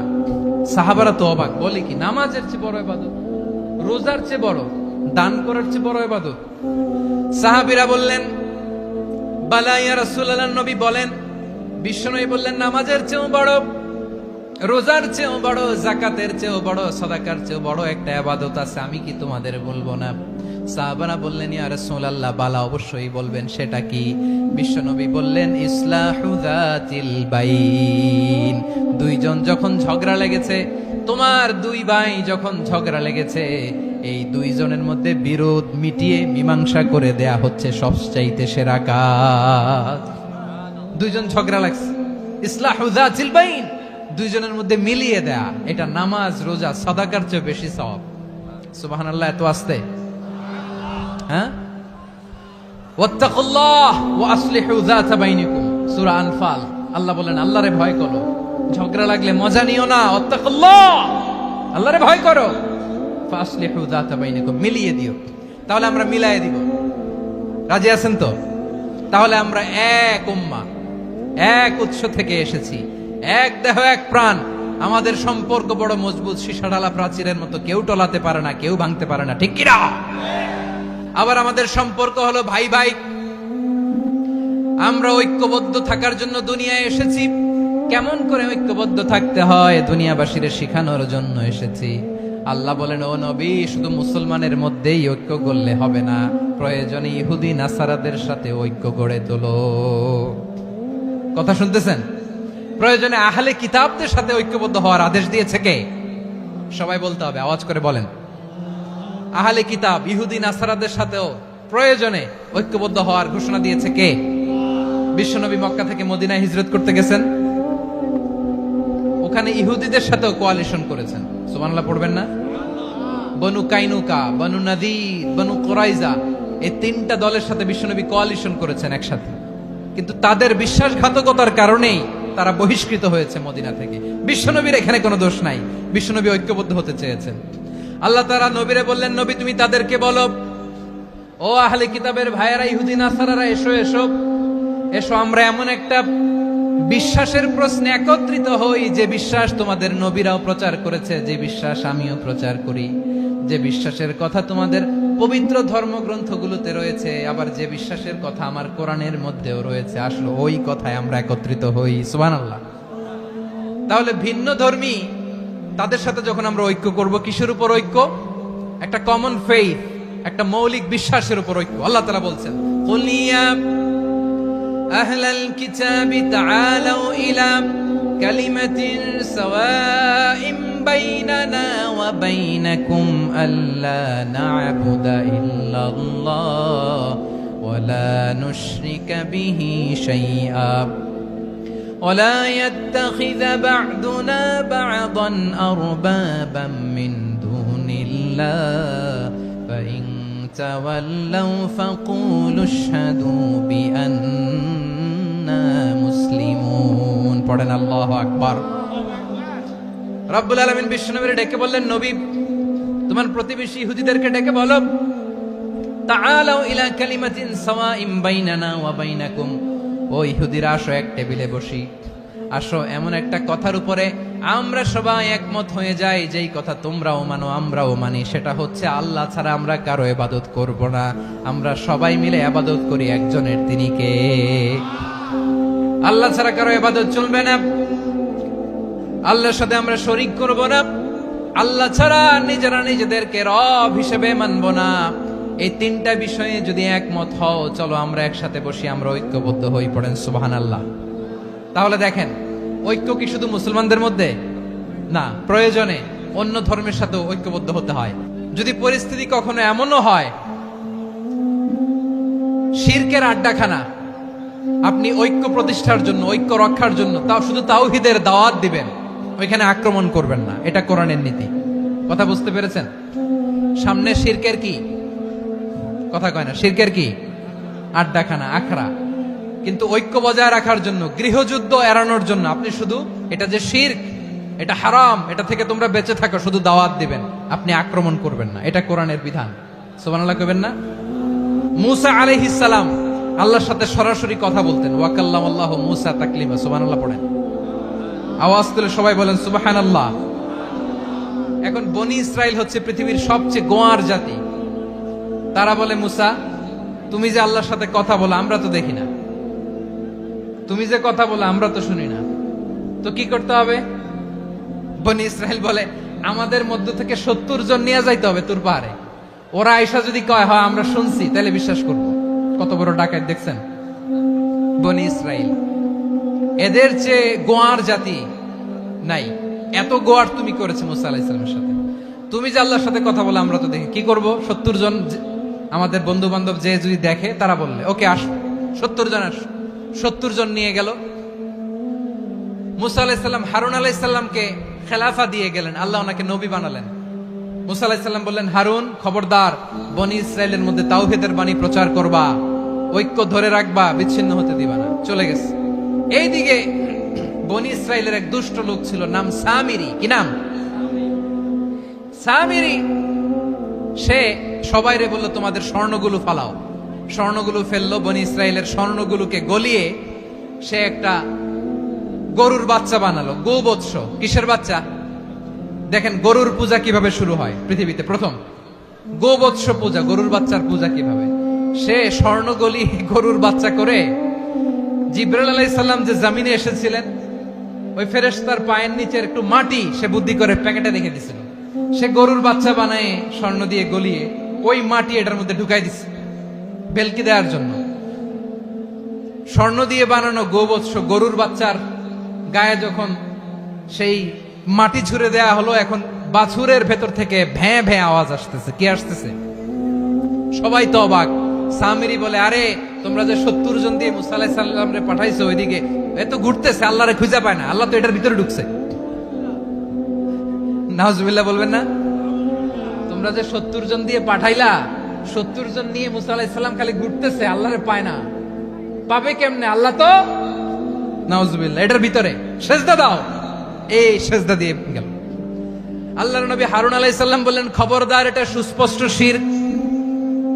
সাহাবারা তো অবাক, বলে কি নামাজের চেয়ে বড় ইবাদত, রোজার চেয়ে বড়? দান করার চেয়ে বড় ইবাদত? সাহাবীরা বললেন, বালা ইয়া রাসূলুল্লাহ, নবী বলেন। বিশ্বনবী বললেন, নামাজের চেয়েও বড়, রোজার চেয়েও বড়, যাকাতের চেয়েও বড়, সাদাকার চেয়েও বড় একটা ইবাদত আছে, আমি কি তোমাদের বলবো না? সাহাবারা বললেন, ইয়া রাসূলুল্লাহ, বালা, অবশ্যই বলবেন, সেটা কি? বিশ্বনবী বললেন, ইসলাহু যাতিল বাইন। দুইজন যখন ঝগড়া লেগেছে, তোমার দুই ভাই যখন ঝগড়া লেগেছে, এই দুইজনের মধ্যে বিরোধ মিটিয়ে মীমাংসা করে দেয়া হচ্ছে সবচাইতে সেরা কাজ। দুইজন ঝগড়া লাগছে, ইসলাহু যাতিল বাইন, দুইজনের মধ্যে মিলিয়ে দেয়া, এটা নামাজ, রোজা, সাদাকার চেয়ে বেশি সওয়াব। সুবহানাল্লাহ, এত আস্তে, হ্যাঁ? ওয়াত্তাকুল্লাহ ওয়া আসলিহু যাতা বাইনিকুম, সূরা আনফাল। আল্লাহ বলেন, আল্লাহরে ভয় করো, ঝগড়া লাগলে মজা নিও না, ওয়াত্তাকুল্লাহ, আল্লাহরে ভয় করো, ফাসলিহু যাতা বাইনিকুম, মিলিয়ে দিও। তাহলে আমরা মিলায়ে দিব, রাজি আছেন তো? তাহলে আমরা এক উম্মাহ, এক উৎস থেকে এসেছি, এক দেহ, এক প্রাণ, আমাদের সম্পর্ক বড় মজবুত, সীসাঢালা প্রাচীরের মতো, কেউ টলাতে পারে না, কেউ ভাঙতে পারে না, ঠিক কি না? আবার আমাদের সম্পর্ক হলো ভাই ভাই, আমরা ঐক্যবদ্ধ থাকার জন্য দুনিয়ায় এসেছি। কেমন করে ঐক্যবদ্ধ থাকতে হয় দুনিয়াবাসীর শিখানোর জন্য এসেছি। আল্লাহ বলেন, ও নবী, শুধু মুসলমানের মধ্যেই ঐক্য গড়লে হবে না, প্রয়োজনে ইহুদি নাসারাদের সাথে ঐক্য গড়ে তোলো। কথা শুনতেছেন? প্রয়োজনে আহলে কিতাবদের সাথে ঐক্যবদ্ধ হওয়ার আদেশ দিয়েছে কে? সবাই বলতে হবে, আওয়াজ করে বলেন। আহলে কিতাব, ইহুদি নাসারাদের সাথেও প্রয়োজনে ঐক্যবদ্ধ হওয়ার ঘোষণা দিয়েছে কে? বিশ্বনবী মক্কা থেকে মদিনায় হিজরত করতে গেছেন, ওখানে ইহুদিদের সাথেও কোয়ালিশন করেছেন। সুবহানাল্লাহ পড়বেন না? বনু কাইনুকা, বনু নাদির, বনু কুরাইজা, এই তিনটা দলের সাথে বিশ্বনবী কোয়ালিশন করেছেন একসাথে। কিন্তু তাদের বিশ্বাসঘাতকতার কারণেই তারা বহিষ্কৃত হয়েছে মদিনা থেকে। বিশ্বনবীর এখানে কোনো দোষ নাই, বিশ্বনবী ঐক্যবদ্ধ হতে চেয়েছেন। আল্লাহ তাআলা নবীরে বললেন, নবী তুমি তাদেরকে বলো, ও আহলে কিতাবের ভাইয়েরা, ইহুদি নাসারারা, এসো এসো এসো, আমরা এমন একটা বিশ্বাসের প্রশ্নে একত্রিত হই, যে বিশ্বাস তোমাদের নবীরাও প্রচার করেছে, যে বিশ্বাস আমিও প্রচার করি, যে বিশ্বাসের কথা তোমাদের পবিত্র ধর্মগ্রন্থগুলোতে রয়েছে, আবার যে বিশ্বাসের কথা আমার কোরআনের মধ্যেও রয়েছে, আসলে ওই কথায় আমরা একত্রিত হই। সুবহানাল্লাহ। তাহলে ভিন্ন ধর্মী তাদের সাথে যখন আমরা ঐক্য করব, কিসের উপর ঐক্য? একটা কমন ফেইথ, একটা মৌলিক বিশ্বাসের উপর ঐক্য। আল্লাহ তাআলা বলছেন, কুল ইয়া আহলাল কিতাবি তাআলাউ ইলা কালিমাতিন সাওয়াইন বাইনানা ওয়া বাইনাকুম আল্লা না'বুদা ইল্লাল্লাহ ওয়া লা নুশরিকা বিহি শাইআ ولا يتخذ بعضنا بعضا أربابا من دون الله فإن تولوا فقولوا اشهدوا بأننا مسلمون। পড়েন আল্লাহু আকবার। রব্বুল আলামিন বিশ্বনবীর ডেকে বললেন, নবী তোমার প্রতিবেশী ইহুদিদেরকে ডেকে বলো, তাআলাউ ইলা কালিমাতিন সাওয়াইন বাইনানা ওয়া বাইনাকুম, ও ইহুদিরা, আসো এক টেবিলে বসি, আসো এমন একটা কথার উপরে আমরা সবাই একমত হয়ে যাই, যেই কথা তোমরাও মানো আমরাও মানি, সেটা হচ্ছে আল্লাহ ছাড়া আমরা কারো ইবাদত করব না, আমরা সবাই মিলে ইবাদত করি একজনের, তিনি কে? আল্লাহ ছাড়া কারো ইবাদত চলবে না, আল্লাহর সাথে আমরা শরীক করব না, আল্লাহ ছাড়া নিজেরা নিজেদেরকে রব হিসেবে মানব না। এই তিনটা বিষয়ে যদি একমত হও, চলো আমরা একসাথে বসি, আমরা ঐক্যবদ্ধ হই। পড়েন সুবহানাল্লাহ। তাহলে দেখেন, ঐক্য কি শুধু মুসলমানদের মধ্যে না, প্রয়োজনে অন্য ধর্মের সাথে ঐক্যবদ্ধ হতে হয়। যদি পরিস্থিতি কখনো এমনও হয় শিরকের আড্ডাখানা, আপনি ঐক্য প্রতিষ্ঠার জন্য, ঐক্য রক্ষার জন্য তাও শুধু তাওহীদের দাওয়াত দিবেন, ওইখানে আক্রমণ করবেন না, এটা কোরআনের নীতি। কথা বুঝতে পেরেছেন? সামনে শিরকের কি কথা কয় না, শিরকের কি আড্ডাখানা, আখড়া। কিন্তু ঐক্য বজায় রাখার জন্য, গৃহযুদ্ধ এড়ানোর জন্য আপনি শুধু এটা যে শিরক, এটা হারাম, এটা থেকে তোমরা বেঁচে থাকো, শুধু দাওয়াত দিবেন, আপনি আক্রমণ করবেন না, এটা কোরআনের বিধান। সুবহানাল্লাহ কইবেন না? মূসা আলাইহিস সালাম আল্লাহর সাথে সরাসরি কথা বলতেন, ওয়া কাল্লামাল্লাহু মূসা তাকলিমা। সুবহানাল্লাহ পড়েন, আওয়াজ তুলে সবাই বলেন সুবহানাল্লাহ। এখন বনি ইসরাইল হচ্ছে পৃথিবীর সবচেয়ে গোয়ার জাতি, তারা বলে, মুসা তুমি যে আল্লাহর সাথে কথা বলো আমরা তো দেখি না, তুমি যে কথা বলো আমরা তো শুনি না, তো কি করতে হবে? বনি ইসরাইল বলে, আমাদের মধ্য থেকে 70 জন নিয়ে যাইতে হবে তোর পাহাড়ে। ওরা আয়সা যদি কয় হয় আমরা শুনছি, তাহলে বিশ্বাস করব। কত বড় ডাকাত দেখছেন বনি ইসরাইল। এদের চেয়ে গোয়ার জাতি নাই, এত গোয়ার তুমি করেছে মুসা আলাইহিস সালামের সাথে। তুমি যে আল্লাহর সাথে কথা বলে আমরা তো দেখি, কি করব? 70 জন আমাদের বন্ধু বান্ধব যে যদি দেখে, তারা বললে ওকে আস, 70 জন আস। 70 জন নিয়ে গেল। মুসা আলাইহিস সালাম হারুন আলাইহিস সালামকে খেলাফা দিয়ে গেলেন, আল্লাহ ওনাকে নবী বানালেন। মুসা আলাইহিস সালাম বললেন, হারুন খবরদার, বনি ইসরাইলের মধ্যে তাওহীদের বাণী প্রচার করবা, ঐক্য ধরে রাখবা, বিচ্ছিন্ন হতে দিবা না। চলে গেছে। এইদিকে বনি ইসরাইলের এক দুষ্ট লোক ছিল, নাম সামিরি। কি নাম? সামিরি। সে সবাইরে বলল, তোমাদের স্বর্ণগুলো ফালাও। স্বর্ণগুলো ফেললো, বনি ইসরাইলের স্বর্ণগুলোকে গলিয়ে সে একটা গরুর বাচ্চা বানালো। গোবৎস। কিসের বাচ্চা? দেখেন গরুর পূজা কিভাবে শুরু হয় পৃথিবীতে প্রথম। গোবৎস পূজা, গরুর বাচ্চার পূজা কিভাবে। সে স্বর্ণ গলি গরুর বাচ্চা করে, জিবরাইল আলাইহিস সালাম যে জমিনে এসেছিলেন, ওই ফেরেশতার পায়ের নিচের একটু মাটি সে বুদ্ধি করে প্যাকেটে রেখে দিছিল। সে গরুর বাচ্চা বানায় স্বর্ণ দিয়ে গলিয়ে ওই মাটি এটার মধ্যে ঢুকাই দিছে বেলকি দেওয়ার জন্য। স্বর্ণ দিয়ে বানানো গোবৎস গরুর বাচ্চার গায়ে যখন সেই মাটি ছুঁড়ে দেয়া হলো, এখন বাছুরের ভেতর থেকে ভ্যাঁ ভ্যাঁ আওয়াজ আসতেছে। কি আসতেছে? সবাই তো অবাক। সামিরি বলে, আরে তোমরা যে 70 জন দিয়ে মুসা আলাইহিস সালামরে পাঠাইছো, ওইদিকে এত ঘুরতেছে, আল্লাহরে খুঁজে পায় না, আল্লাহ তো এটার ভিতরে ঢুকছে। নাউজুবিল্লাহ বলবেন না? তোমরা যে 70 জন দিয়ে পাঠাইলা, 70 জন নিয়ে মুসা আলাইহিস সালাম খালি ঘুরতেছে, আল্লাহরে পায় না। পাবে কেমনে? আল্লাহ তো, নাউজুবিল্লাহ, এটার ভিতরে সেজদা দাও। এই সেজদা দিয়ে গেল। আল্লাহর নবী হারুন আলাইহিস সালাম বললেন, খবরদার, এটা সুস্পষ্ট শিরক।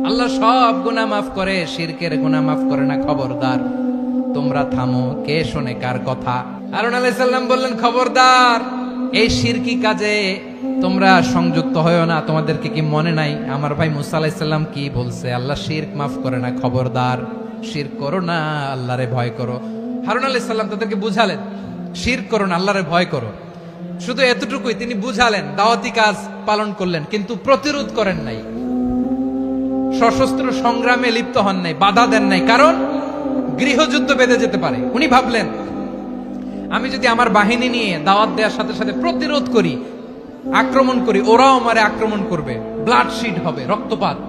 আল্লাহ সব গুনাহ মাফ করে, শিরকের গুনাহ মাফ করে না, খবরদার তোমরা থামো। কে শোনে কার কথা? হারুন আলাইহিস সালাম বললেন, খবরদার, এই শিরকি কাজে তোমরা সংযুক্ত হয়ো না। তোমাদেরকে কি মনে নাই আমার ভাই মুসা আলাইহিস সালাম কি বলছে? আল্লাহ শিরক মাফ করে না, খবরদার শিরক করো না, আল্লাহরে ভয় করো। হারুন আলাইহিস সালাম তাদেরকে বুঝালেন, শিরক করো না, আল্লাহরে ভয় করো। শুধু এতটুকুই তিনি বুঝালেন, দাওয়াতি কাজ পালন করলেন, কিন্তু প্রতিরোধ করেন নাই, সশস্ত্র সংগ্রামে লিপ্ত হন নাই, বাধা দেন নাই। কারণ গৃহযুদ্ধ বেঁধে যেতে পারে। উনি ভাবলেন, আমি যদি আমার বাহিনী নিয়ে দাওয়াত দেওয়ার সাথে সাথে প্রতিরোধ করি, আক্রমণ করি, ওরাও আমারে আক্রমণ করবে, ব্লাডশিড হবে, রক্তপাত।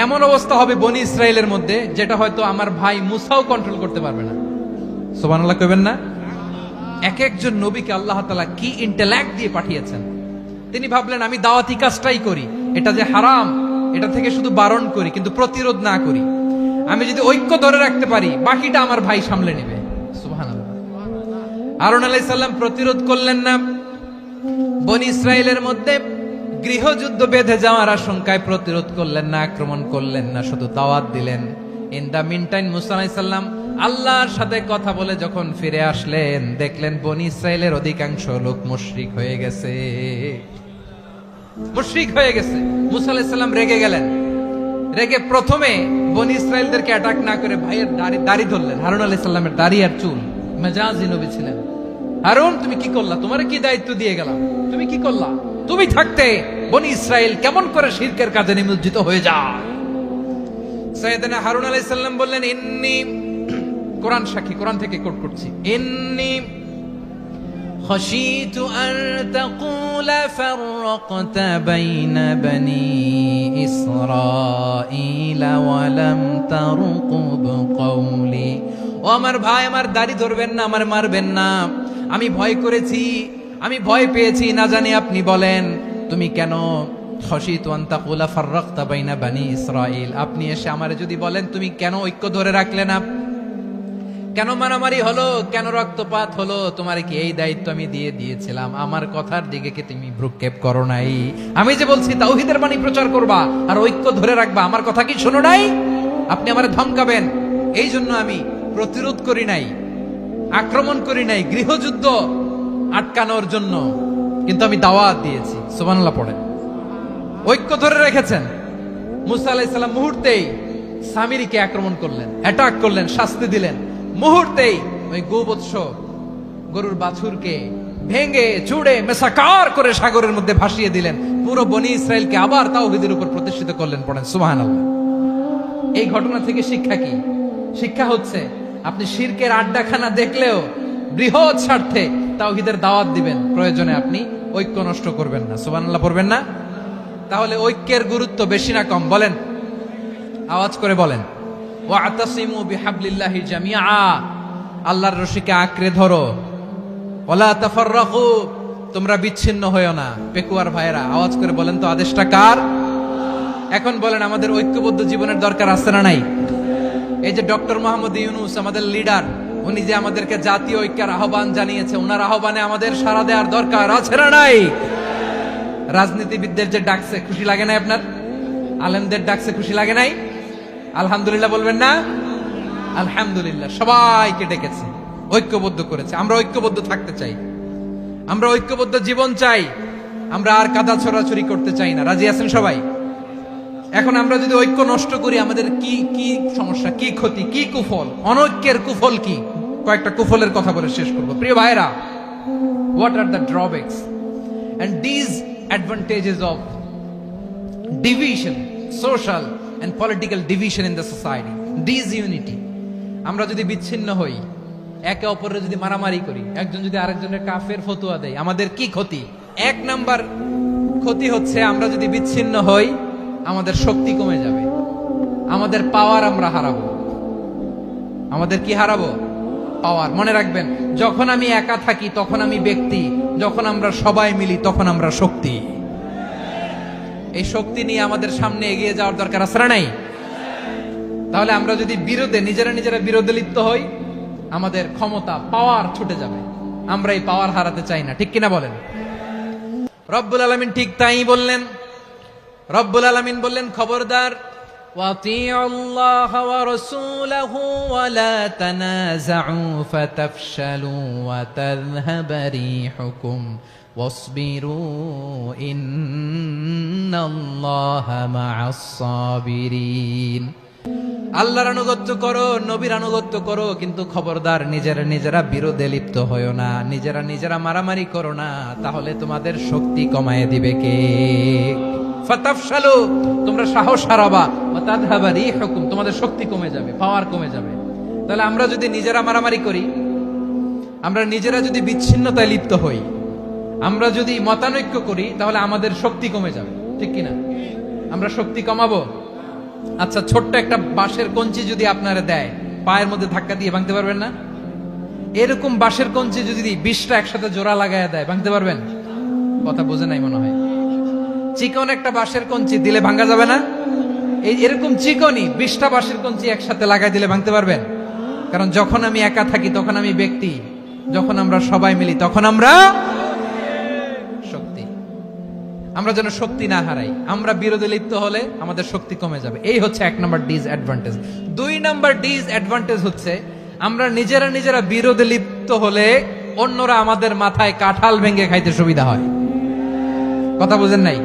এমন অবস্থা হবে বনি ইসরায়েলের মধ্যে, যেটা হয়তো আমার ভাই মুসাও কন্ট্রোল করতে পারবে না। সুবহানাল্লাহ কইবেন না? এক একজন নবীকে আল্লাহ তাআলা কি ইন্টেলেক্ট দিয়ে পাঠিয়েছেন। তিনি ভাবলেন, আমি দাওয়াতি কাজটাই করি, এটা যে হারাম এটা থেকে শুধু বারণ করি, কিন্তু প্রতিরোধ না করি। আমি যদি ঐক্য ধরে রাখতে পারি, বাকিটা আমার ভাই সামলে নেবে। সুবহানাল্লাহ। হারুন আলাইহিস সালাম প্রতিরোধ করলেন না। বনি ইসরায়েলের মধ্যে গৃহযুদ্ধ বেঁধে যাওয়ার আশঙ্কায় প্রতিরোধ করলেন না, আক্রমণ করলেন না, শুধু দাওয়াত দিলেন। ইন দা মিন টাইম মুসা আলাইহিস সালাম আল্লাহর সাথে কথা বলে যখন ফিরে আসলেন, দেখলেন বনি ইসরায়েলের অধিকাংশ লোক মুশরিক হয়ে গেছে। মুশরিক হয়ে গেছে। মুসা আলাইহিস সালাম রেগে গেলেন। রেগে প্রথমে বনি ইসরায়েলদেরকে অ্যাটাক না করে ভাইয়ের দাড়ি ধরলেন। হারুন আলাইহিস সালামের দাড়ি আর চুল। মেজাজি নবী ছিলেন। হারুন, তুমি কি করলা? তোমারে কি দায়িত্ব দিয়ে গেলাম, তুমি কি করলা? তুমি থাকতে বনি ইসরায়েল কেমন করে শিরকের কাজে নিমজ্জিত হয়ে যায়? সাইয়েদনা হারুন আলাইহিস সালাম বললেন, ইন্নী, কোরআন সাক্ষী, কোরআন থেকে কোট করছি, ইন্নী خشيت أن تقول فرقت بين بني إسرائيل ولم ترقب قولي। ও আমার ভাই, আমার দাড়ি ধরবেন না, আমার মারবেন না। আমি ভয় করেছি, আমি ভয় পেয়েছি, না জানি আপনি বলেন তুমি কেন খশিতু আন তাকুলা ফাররাকতা বাইনা বানি ইসরাইল। আপনি এসে আমারে যদি বলেন তুমি কেন ঐক্য ধরে রাখলে না, কেন মারামারি হলো, কেন রক্তপাত হলো, তোমার কি এই দায়িত্ব আমি দিয়ে দিয়েছিলাম? আমার কথার দিকে কি তুমি ভ্রুক্ষেপ করো নাই? আমি যে বলছি তাওহীদের বাণী প্রচার করবা আর ঐক্য ধরে রাখবা, আমার কথা কি শোনো নাই? আপনি আমারে ধমকাবেন, এই জন্য আমি প্রতিরোধ করি নাই, আক্রমণ করি নাই, গৃহযুদ্ধ আটকানোর জন্য, কিন্তু আমি দাওয়াত দিয়েছি। সুবহানাল্লাহ পড়েন। ঐক্য ধরে রেখেছেন। মুসা আলাইহিস সালাম মুহূর্তেই সামিরীকে আক্রমণ করলেন, অ্যাটাক করলেন, শাস্তি দিলেন। মুহূর্তেই ওই গোবৎস গরুর বাছুরকে ভেঙে চুড়ে মেসাকার করে সাগরের মধ্যে ভাসিয়ে দিলেন। পুরো বনি ইসরায়েলকে আবার তাওহীদের উপর প্রতিষ্ঠিত করলেন। পড়েন সুবহানাল্লাহ। এই ঘটনা থেকে শিক্ষা কি? শিক্ষা হচ্ছে আপনি শিরকের আড্ডাখানা দেখলেও বৃহৎ স্বার্থে তাওহীদের দাওয়াত দিবেন, প্রয়োজনে আপনি ঐক্য নষ্ট করবেন না। সুবহানাল্লাহ পড়বেন না? তাহলে ঐক্যের গুরুত্ব বেশি না কম বলেন? আওয়াজ করে বলেন। ওয়াতাসিমু বিহাবলিল্লাহি জামিআ, আল্লাহর রশিকে আঁকড়ে ধরো। ওয়ালা তাফাররাকু, তোমরা বিচ্ছিন্ন হয়ো না। পেকুয়ার ভাইরা আওয়াজ করে বলেন তো আদেশটা কার? এখন বলেন আমাদের ঐক্যবদ্ধ জীবনের দরকার আছে না নাই? এই যে ডক্টর মোহাম্মদ ইউনূস আমাদের লিডার, উনি যে আমাদেরকে জাতীয় ঐক্যের আহ্বান জানিয়েছে, ওনার আহ্বানে আমাদের সাড়া দেওয়ার দরকার আছে না নাই? রাজনীতিবিদদের যে ডাকছে খুশি লাগে নাই আপনার? আলেমদের ডাকছে খুশি লাগে নাই? আলহামদুলিল্লাহ বলবেন না? আলহামদুলিল্লাহ, সবাইকে ডেকেছে, ঐক্যবদ্ধ করেছে। আমরা ঐক্যবদ্ধ থাকতে চাই, আমরা ঐক্যবদ্ধ জীবন চাই, আমরা আর কাদা ছড়াছড়ি করতে চাই না। রাজি আছেন সবাই? এখন আমরা যদি ঐক্য নষ্ট করি আমাদের কি কি সমস্যা, কি ক্ষতি, কি কুফল? অনৈক্যের কুফল কি? কয়েকটা কুফলের কথা বলে শেষ করব। প্রিয় ভাইরা, what are the drawbacks and disadvantages of division, social and political division in the society, disunity? আমরা যদি বিচ্ছিন্ন হই, একে অপরের যদি মারামারি করি, একজন যদি আরেকজনের কাফের ফতোয়া দেয়, আমাদের কি ক্ষতি? এক নাম্বার ক্ষতি হচ্ছে আমরা যদি বিচ্ছিন্ন হই আমাদের শক্তি কমে যাবে, আমাদের পাওয়ার আমরা হারাবো। আমাদের কি হারাবো? পাওয়ার। মনে রাখবেন, যখন আমি একা থাকি তখন আমি ব্যক্তি, যখন আমরা সবাই মিলি তখন আমরা শক্তি। এই শক্তি নিয়ে আমাদের সামনে এগিয়ে যাওয়ার দরকার আছে না নাই? তাহলে আমরা যদি নিজেরা বিরোধে লিপ্ত হই, আমাদের ক্ষমতা, পাওয়ার ছুটে যাবে। আমরা এই পাওয়ার হারাতে চাই না, ঠিক কিনা বলেন? রব্বুল আলামিন ঠিক তাই বললেন। রব্বুল আলামিন বললেন, খবরদার, وَأَطِيعُوا اللَّهَ وَرَسُولَهُ وَلَا تَنَازَعُوا فَتَفْشَلُوا وَتَذْهَبَ رِيحُكُمْ وَاصْبِرُوا إِنَّ اللَّهَ مَعَ الصَّابِرِينَ। আল্লাহর আনুগত্য করো, নবীর আনুগত্য করো, কিন্তু খবরদার নিজেরা বিরোধে লিপ্ত হয়ো না, নিজেরা মারামারি করো না, তাহলে তোমাদের শক্তি কমায় দিবে কে? ফাতাফশালু, তোমরা সাহস হারাবা, ওয়া তাযহাবা রিহুকুম, তোমাদের শক্তি কমে যাবে, পাওয়ার কমে যাবে। তাহলে আমরা যদি নিজেরা মারামারি করি, আমরা নিজেরা যদি বিচ্ছিন্নতায় লিপ্ত হই, আমরা যদি মতানৈক্য করি, তাহলে আমাদের শক্তি কমে যাবে, ঠিক কিনা? আমরা শক্তি কমাবো। আচ্ছা, ছোট্ট একটা বাঁশের কঞ্চি যদি আপনারা দেয়, পায়ের মধ্যে ধাক্কা দিয়ে ভাঙতে পারবেন না? এরকম বাঁশের কঞ্চি যদি 20টা একসাথে জোড়া লাগায় দেয়, ভাঙতে পারবেন? কথা বোঝে নাই মনে হয়। চিকন একটা বাঁশের কঞ্চি দিলে ভাঙা যাবে না? এরকম চিকনই 20টা বাঁশের কঞ্চি একসাথে লাগাই দিলে ভাঙতে পারবেন? কারণ যখন আমি একা থাকি তখন আমি ব্যক্তি, যখন আমরা সবাই মিলি তখন আমরা শক্তি। আমরা যেন শক্তি না হারাই। আমরা বিরোধে লিপ্ত হলে আমাদের শক্তি কমে যাবে। এই হচ্ছে 1 নম্বর ডিসঅ্যাডভান্টেজ। 2 নম্বর ডিসঅ্যাডভান্টেজ হচ্ছে আমরা নিজেরা বিরোধে লিপ্ত হলে অন্যরা আমাদের মাথায় কাঁঠাল ভেঙে খাইতে সুবিধা হয়। কথা বুঝেন নাই?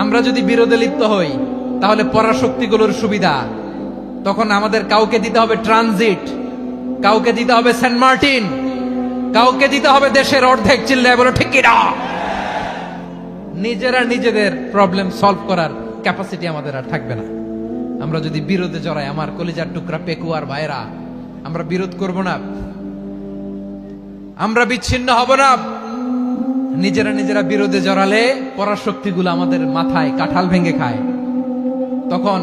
আমরা যদি বিরোধে লিপ্ত হই তাহলে পরাশক্তিগুলোর সুবিধা, তখন আমাদের কাউকে দিতে হবে ট্রানজিট, কাউকে দিতে হবে সেন্ট মার্টিন, কাউকে দিতে হবে দেশের অর্ধেক। চিল্লায় বলো ঠিক কিনা? নিজেদের প্রবলেম সলভ করার ক্যাপাসিটি আমাদের আর থাকবে না। আমরা যদি বিরোধে জড়াই, আমার কলিজার টুকরা পেকুয়ার ভাইরা, আমরা বিরোধ করব না, আমরা বিচ্ছিন্ন হব না। নিজেরা বিরোধে জড়ালে পরাশক্তিগুলো আমাদের মাথায় কাঁঠাল ভেঙে খায়। তখন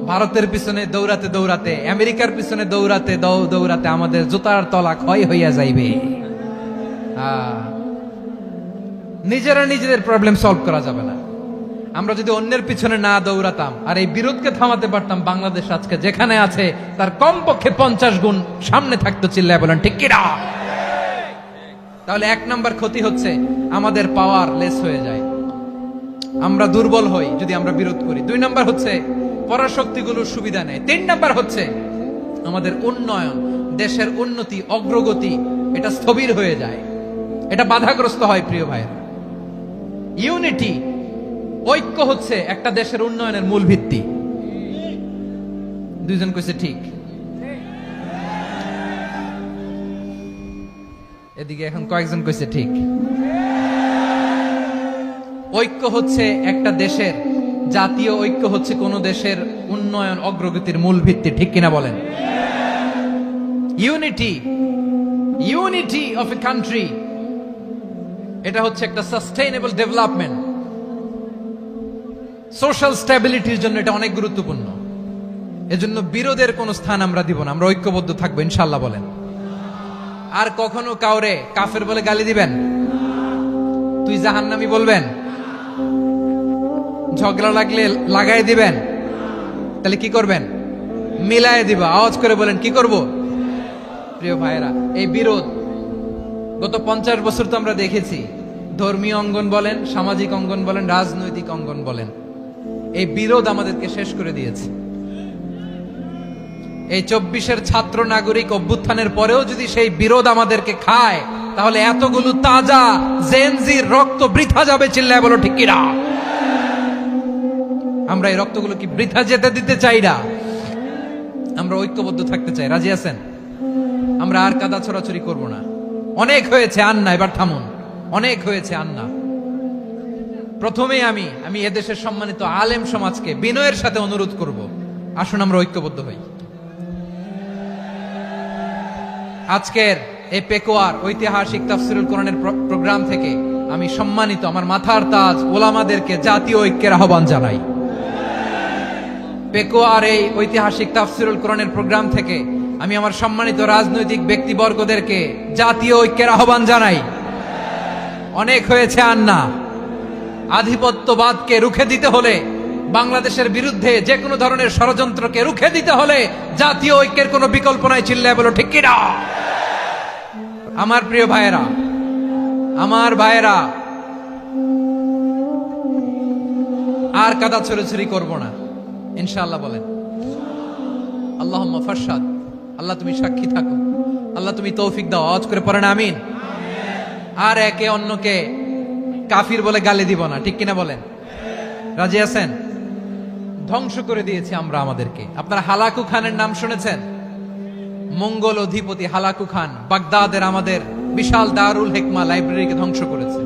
ভারতের পিছনে দৌড়াতে, আমেরিকার পিছনে দৌড়াতে আমাদের জুতার তলা ক্ষয় হইয়া যাইবে। নিজেদের প্রবলেম সলভ করা যাবে না। আমরা যদি অন্যের পিছনে না দৌড়াতাম আর এই বিরোধকে থামাতে পারতাম, বাংলাদেশ আজকে যেখানে আছে তার কমপক্ষে 50 গুণ সামনে থাকতো। চিল্লায় বলেন ঠিক কিনা? তাহলে 1 নম্বর ক্ষতি হচ্ছে আমাদের পাওয়ার লেস হয়ে যায়, আমরা দুর্বল হই যদি আমরা বিরোধ করি। 2 নম্বর হচ্ছে পরাশক্তিগুলোর সুবিধা নেয়। 3 নম্বর হচ্ছে আমাদের উন্নয়ন, দেশের উন্নতি, অগ্রগতি, এটা স্থবির হয়ে যায়, এটা বাধাগ্রস্ত হয়। প্রিয় ভাইরা, ইউনিটি ঐক্য হচ্ছে একটা দেশের উন্নয়নের মূল ভিত্তি। দুইজন কইছে ঠিক। এদিকে এখন কয়েকজন কইছে ঠিক। ঐক্য হচ্ছে একটা দেশের, জাতীয় ঐক্য হচ্ছে কোন দেশের উন্নয়ন অগ্রগতির মূল ভিত্তি, ঠিক কিনা বলেন? ইউনিটি অফ এ কান্ট্রি, এটা হচ্ছে একটা সাস্টেইনেবল ডেভেলপমেন্ট, সোশ্যাল স্ট্যাবিলিটির জন্য এটা অনেক গুরুত্বপূর্ণ। এজন্য বিরোধের কোন স্থান আমরা দিব না, আমরা ঐক্যবদ্ধ থাকবো ইনশাআল্লাহ বলেন। আর কখনো কাউরে কাফের বলে গালি দিবেন? তুই জাহান্নামী বলবেন? ঝগড়া লাগলে লাগাই দিবেন? তাহলে কি করবেন? মিলায় দিবা। আওয়াজ করে বলেন কি করব? প্রিয় ভাইরা, এই বিরোধ গত 50 বছর তো আমরা দেখেছি। ধর্মীয় অঙ্গন বলেন, সামাজিক অঙ্গন বলেন, রাজনৈতিক অঙ্গন বলেন, এই বিরোধ আমাদেরকে শেষ করে দিয়েছে। এই 24-এর ছাত্র নাগরিক অভ্যুত্থানের পরেও যদি সেই বিরোধ আমাদেরকে খায়, তাহলে এতগুলো তাজা জেনজির রক্ত বৃথা যাবে। চিল্লায় বলো ঠিক কিনা? আমরা এই রক্তগুলো কি বৃথা যেতে দিতে চাই না? আমরা ঐক্যবদ্ধ থাকতে চাই। রাজি আছেন? আমরা আর কাদা ছড়াছড়ি করব না। অনেক হয়েছে আন্না, এবার থামুন। অনেক হয়েছে আন্না। প্রথমেই আমি এদেশের সম্মানিত আলেম সমাজকে বিনয়ের সাথে অনুরোধ করব, আসুন আমরা ঐক্যবদ্ধ হই। আজকের এই পেকুয়ার ঐতিহাসিক তাফসিরুল কোরআনের প্রোগ্রাম থেকে আমি সম্মানিত আমার মাথার তাজ ওলামাদেরকে জাতীয় ঐক্যের আহ্বান জানাই। পেকুয়ার এই ঐতিহাসিক তাফসিরুল কোরআনের প্রোগ্রাম থেকে আমি আমার সম্মানিত রাজনৈতিক ব্যক্তিবর্গদেরকে জাতীয় ঐক্যের আহ্বান জানাই। অনেক হয়েছে আন্না। আধিপত্যবাদকে রুখে দিতে হলে, বাংলাদেশের বিরুদ্ধে যে কোনো ধরনের ষড়যন্ত্রকে রুখে দিতে হলে জাতীয় ঐক্যের কোনো বিকল্প নাই। চিল্লায় বলো ঠিক কিনা? আমার প্রিয় ভাইয়েরা, আমার ভাইয়েরা, আর কাদা ছড়াছড়ি করব না ইনশাআল্লাহ বলেন। আল্লাহুম্মা ফারশাদ। আল্লাহ তুমি সাক্ষী থাকো, আল্লাহ তুমি তৌফিক দাও। আওয়াজ করে পড়েন আমিন। আর একে অন্যকে কাফির বলে গালি দিব না, ঠিক কিনা বলেন? রাজি আছেন? ধ্বংস করে দিয়েছি আমরা আমাদেরকে। আপনারা হালাকু খানের নাম শুনেছেন? মঙ্গল অধিপতি হালাকু খান বাগদাদের আমাদের বিশাল দারুল হিকমা লাইব্রেরিকে ধ্বংস করেছে।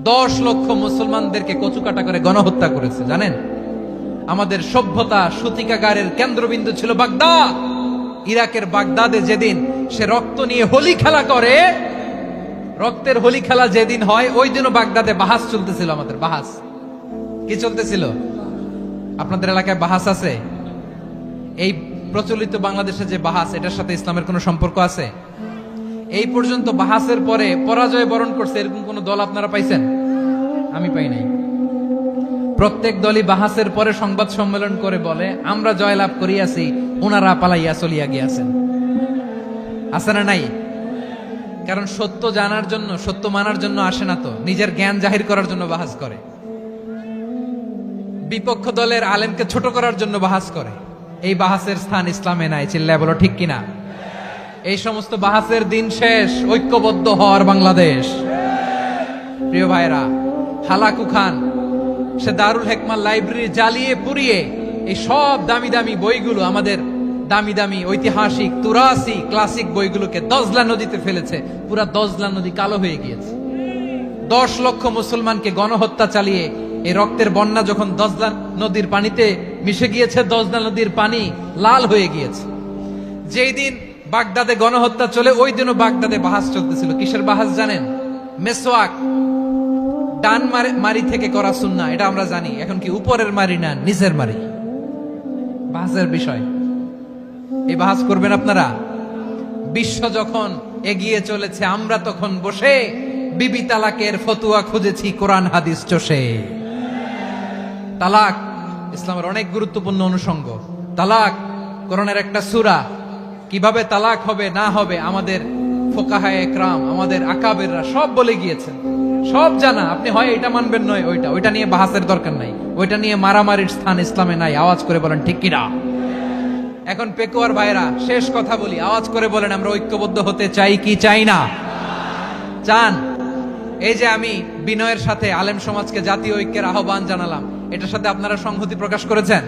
10 লক্ষ মুসলমানদেরকে কচুকাটা করে গণহত্যা করেছে। জানেন, আমাদের সভ্যতা সূতিকাগারের কেন্দ্রবিন্দু ছিল বাগদাদ। ইরাকের বাগদাদে যেদিন সে রক্ত নিয়ে হোলি খেলা করে, রক্তের হোলি খেলা যেদিন হয়, ওই দিনও বাগদাদে বাহাস চলতেছিল। আমাদের বাহাস কি চলতেছিল? আপনাদের এলাকায় বাহাস আছে? এই প্রচলিত বাংলাদেশে যে বাহাস, এটার সাথে ইসলামের কোনো সম্পর্ক আছে? এই পর্যন্ত বাহাসের পরে পরাজয় বরণ করছে এরকম কোন দল আপনারা পাইছেন? আমি পাই নাই। প্রত্যেক দলই বাহাসের পরে সংবাদ সম্মেলন করে বলে আমরা জয়লাভ করিয়াছি, ওনারা পালাইয়া চলিয়া গিয়াছেন। আছে না নাই? কারণ সত্য জানার জন্য, সত্য মানার জন্য আসে না তো, নিজের জ্ঞান জাহির করার জন্য বাহাস করে। বিপক্ষ দলের আলেমকে ছোট করার জন্য বাহাস করে। এই বাহাসের স্থান ইসলামে নাই। চিল্লায় বলো ঠিক কিনা? এই সমস্ত বাহাসের দিন শেষ। ঐক্যবদ্ধ হওয়ার বাংলাদেশ। প্রিয় ভাইরা, হালাকু খান সে দারুল হিকমা লাইব্রেরি জ্বালিয়ে পুড়িয়ে এই সব দামি দামি বইগুলো, আমাদের দামি দামি ঐতিহাসিক তুরাসি ক্লাসিক বইগুলোকে দজলা নদীতে ফেলেছে। পুরা দজলা নদী কালো হয়ে গিয়েছে। 10 লক্ষ মুসলমানকে গণহত্যা চালিয়ে এই রক্তের বন্যা যখন দজলা নদীর পানিতে মিশে গিয়েছে, দজলা নদীর পানি লাল হয়ে গিয়েছে। যেই দিন বাগদাদে গণহত্যা চলে, ওই দিনও বাগদাদে বাহাস চলতেছিল। কিসের বাহাস জানেন? মেসওয়াক, ডান মারি থেকে করা সুন্নাহ, এটা আমরা জানি। এখন কি উপরের মারি না নিচের মারি? বাহাসের বিষয়। এই বাহাস করবেন আপনারা? বিশ্ব যখন এগিয়ে চলেছে, আমরা তখন বসে বিবি তালাকের ফতুয়া খুঁজেছি কোরআন হাদিস চষে। তালাক ইসলামের অনেক গুরুত্বপূর্ণ অনুষঙ্গ। তালাক কোরআনের একটা সূরা। কিভাবে তালাক হবে না হবে আমাদের ফোকাহায়ে একরাম, আমাদের আকাবেররা সব বলে গিয়েছেন, সব জানা। আপনি হয় এটা মানবেন, নয় ওইটা নিয়ে বাহাসের দরকার নাই। ওইটা নিয়ে মারামারির স্থান ইসলামে নাই। আওয়াজ করে বলেন ঠিক কিনা? এখন পেকুয়ার ভাইরা, শেষ কথা বলি, আওয়াজ করে বলেন আমরা ঐক্যবদ্ধ হতে চাই কি চাই না? চান? এই যে আমি বিনয়ের সাথে আলেম সমাজকে জাতীয় ঐক্যের আহ্বান জানালাম, এটার সাথে আপনারা সংহতি প্রকাশ করেছেন?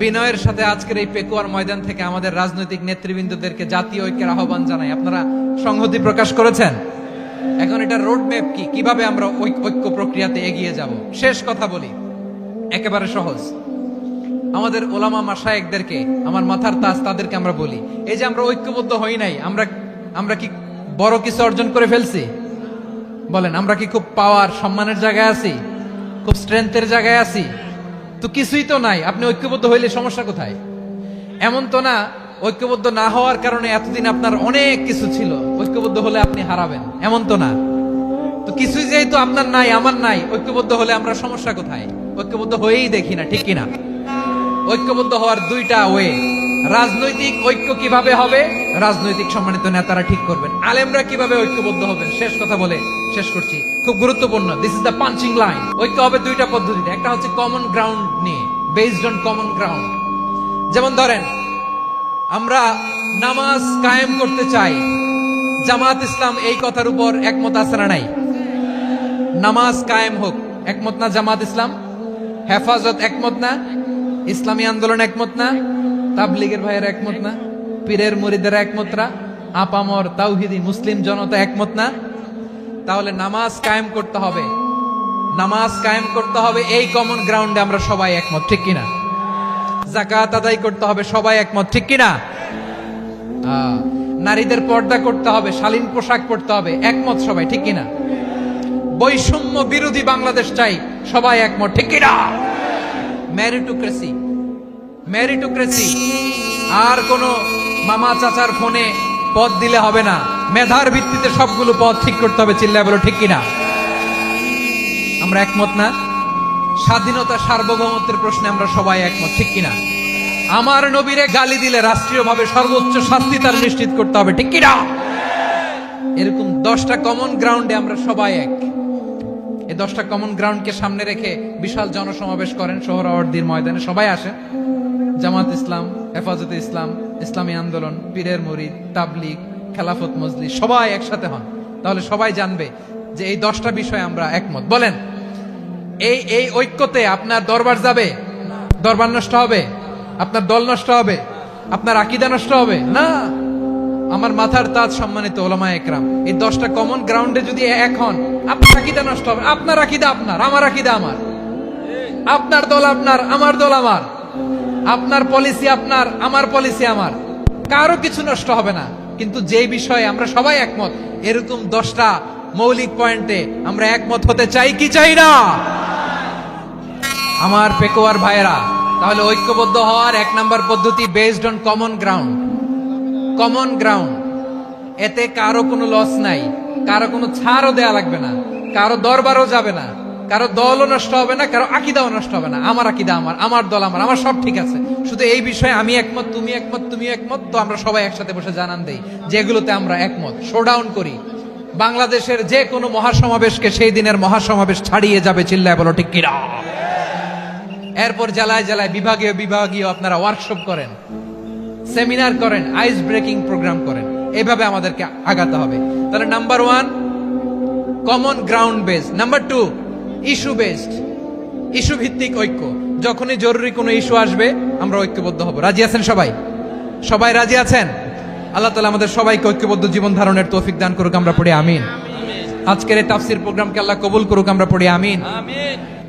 বিনয়ের সাথে আজকের এই পেকুয়ার ময়দান থেকে আমাদের রাজনৈতিক নেতৃবৃন্দদেরকে জাতীয় ঐক্যের আহ্বান জানাই, আপনারা সংহতি প্রকাশ করেছেন? এখন এটা রোড ম্যাপ কি, কিভাবে আমরা ঐক্য প্রক্রিয়াতে এগিয়ে যাব? শেষ কথা বলি, একেবারে সহজ। আমাদের ওলামা মাশায়েখদেরকে, আমার মাথার তাজ, তাদেরকে আমরা বলি, এই যে আমরা ঐক্যবদ্ধ হই নাই, আমরা কি বড় কিছু অর্জন করে ফেলছি? বলেন, আমরা কি খুব পাওয়ার সম্মানের জায়গায় আছি? খুব স্ট্রেংথের জায়গায় আছি? তো কিছুই তো নাই। আপনি ঐক্যবদ্ধ হইলে সমস্যা কোথায়? এমন তো না ঐক্যবদ্ধ না হওয়ার কারণে এতদিন আপনার অনেক কিছু ছিল, ঐক্যবদ্ধ হলে আপনি হারাবেন, এমন তো না। তো কিছুই যেহেতু আপনার নাই, আমার নাই, ঐক্যবদ্ধ হলে আমরা সমস্যা কোথায়? ঐক্যবদ্ধ হয়েই দেখি না, ঠিক কিনা? ঐক্যবদ্ধ হওয়ার দুইটা ওয়ে। রাজনৈতিক ঐক্য কিভাবে হবে? রাজনৈতিক সম্মানিত নেতারা ঠিক করবেন। আলেমরা কিভাবে ঐক্যবদ্ধ হবেন? শেষ কথা বলে শেষ করছি, খুব গুরুত্বপূর্ণ, this is the punching line. ঐক্য হবে দুইটা পদ্ধতিতে। একটা হচ্ছে কমন গ্রাউন্ড নিয়ে, বেসড অন কমন গ্রাউন্ড। যেমন ধরেন, আমরা নামাজ কায়েম করতে চাই, জামাত ইসলাম এই কথার উপর একমত আছে না নাই? নামাজ কায়েম হোক, একমত না জামাত ইসলাম? হেফাজত একমত না? ইসলামী আন্দোলন একমত না? তাবলীগের ভাইয়েরা একমত না? পীরের মুরিদেরা একমত না? আপামর তাওহীদি মুসলিম জনতা একমত না? তাহলে নামাজ কায়েম করতে হবে, নামাজ কায়েম করতে হবে এই কমন গ্রাউন্ডে আমরা সবাই একমত, ঠিক কিনা? যাকাত আদায় করতে হবে, সবাই একমত, ঠিক কিনা? নারীদের পর্দা করতে হবে, শালীন পোশাক পরতে হবে, একমত সবাই, ঠিক কিনা? বৈষম্য বিরোধী বাংলাদেশ চাই, সবাই একমত, ঠিক কিনা? মেরিটোক্রেসি, মেরিটোক্রেসি, আর কোন মামা চাচার ফোনে পদ দিলে হবে না, মেধার ভিত্তিতে সবগুলো পদ ঠিক করতে হবে, চিল্লায় বলো ঠিক কিনা? আমরা একমত না? স্বাধীনতা সার্বভৌমত্বের প্রশ্নে আমরা সবাই একমত, ঠিক কিনা? আমার নবীরে গালি দিলে রাষ্ট্রীয়ভাবে সর্বোচ্চ শাস্তি তার নিশ্চিত করতে হবে, ঠিক কিনা? এরকম 10টা কমন গ্রাউন্ডে আমরা সবাই এক। এই 10টা কমন গ্রাউন্ডকে সামনে রেখে বিশাল জনসমাবেশ করেন সোহরাওয়ার্দীর ময়দানে, সবাই আসেন। জামাত ইসলাম, হেফাজতে ইসলাম, ইসলামী আন্দোলন, পীরের মুরিদ, তাবলীগ, খেলাফত মজলিস, সবাই একসাথে হন। তাহলে সবাই জানবে যে এই 10টা বিষয়ে আমরা একমত। বলেন, এই ঐক্যতে আপনার দরবার যাবে? দরবার নষ্ট হবে? আপনার দল নষ্ট হবে? আপনার আকীদা নষ্ট হবে না? আমার মাথার তাজ সম্মানিত ওলামা একরাম, এই 10টা কমন গ্রাউন্ডে যদি এক হন, আপনার আকীদা নষ্ট হবে? আপনার আকীদা আপনার, আমার আকীদা আমার, আপনার দল আপনার, আমার দল আমার, আপনার পলিসি আপনার, আমার পলিসি আমার, কারো কিছু নষ্ট হবে না। কিন্তু যে বিষয়ে আমরা সবাই একমত, এরকম 10টা মৌলিক পয়েন্টে আমরা একমত হতে চাই কি চাই না? আমার পেকুয়ার ভাইয়েরা, তাহলে ঐক্যবদ্ধ হওয়ার 1 নাম্বার পদ্ধতি based on common ground. Common ground, এতে কারো কোনো লস নাই, কারো কোনো ছাড়ও দেয়া লাগবে না, কারো দরবারও যাবে না, কারো দলও নষ্ট হবে না, কারো আকীদাও নষ্ট হবে না। আমার আকীদা আমার, আমার দল আমার, আমার সব ঠিক আছে। শুধু এই বিষয়ে আমি একমত, তুমি একমত, তুমি একমত, তো আমরা সবাই একসাথে বসে জানান দেই যেগুলোতে আমরা একমত, শোডাউন করি। বাংলাদেশের যে কোনো মহাসমাবেশকে সেই দিনের মহাসমাবেশ ছাড়িয়ে যাবে, চিল্লায় বলো ঠিক কিনা? এরপর জেলায় জেলায় বিভাগীয় বিভাগীয় আপনারা ওয়ার্কশপ করেন, সেমিনার করেন, আইস ব্রেকিং প্রোগ্রাম করেন। এইভাবে আমাদেরকে আগাতে হবে। তাহলে number 1 common ground based, number 2 issue based, issue ভিত্তিক ঐক্য। যখনই জরুরি কোনো ইস্যু আসবে আমরা ঐক্যবদ্ধ হব। রাজি আছেন সবাই? সবাই রাজি আছেন? আল্লাহ তাআলা আমাদের সবাইকে ঐক্যবদ্ধ জীবন ধারণের তৌফিক দান করুক, আমরা পড়ি আমিন। আজকের এই তাফসীর প্রোগ্রামকে আল্লাহ কবুল করুক, আমরা পড়ি আমিন।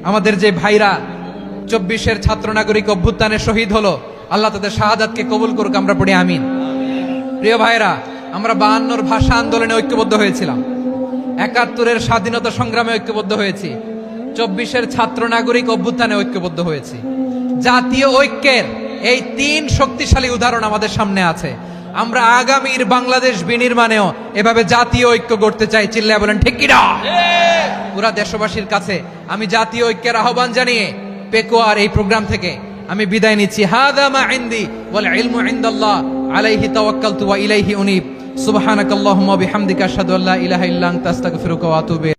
আমাদের যে ভাইরা 24-এর ছাত্র নাগরিক অভ্যুত্থানে শহীদ হলো, আল্লাহ তাদের শাহাদাতকে কবুল করুক, আমরা পড়ি আমিন। প্রিয় ভাইরা, আমরা 52-র ভাষা আন্দোলনে ঐক্যবদ্ধ হয়েছিলাম, 71-এর স্বাধীনতা সংগ্রামে ঐক্যবদ্ধ হয়েছি, 24-এর ছাত্র নাগরিক অভ্যুত্থানে ঐক্যবদ্ধ হয়েছি। জাতীয় ঐক্যের এই 3 শক্তিশালী উদাহরণ আমাদের সামনে আছে। আমরা আগামীর বাংলাদেশ বিনির্মাণেও এভাবে জাতীয় ঐক্য গড়তে চাই, চিল্লায় বলেন ঠিক কিনা? পুরা দেশবাসীর কাছে আমি জাতীয় ঐক্যের আহ্বান জানিয়ে পেকুয়ার এই প্রোগ্রাম থেকে আমি বিদায় নিচ্ছি। হাদা মা ইনদি ওয়াল ইলমু ইনদাল্লাহ আলাইহি তাওয়াক্কালতু ওয়া ইলাইহি উনীব। সুবহানাকাল্লাহুম্মা ওয়া বিহামদিকা আশহাদু আল্লা ইলাহা ইল্লা আনতা আস্তাগফিরুকা ওয়া আতুবু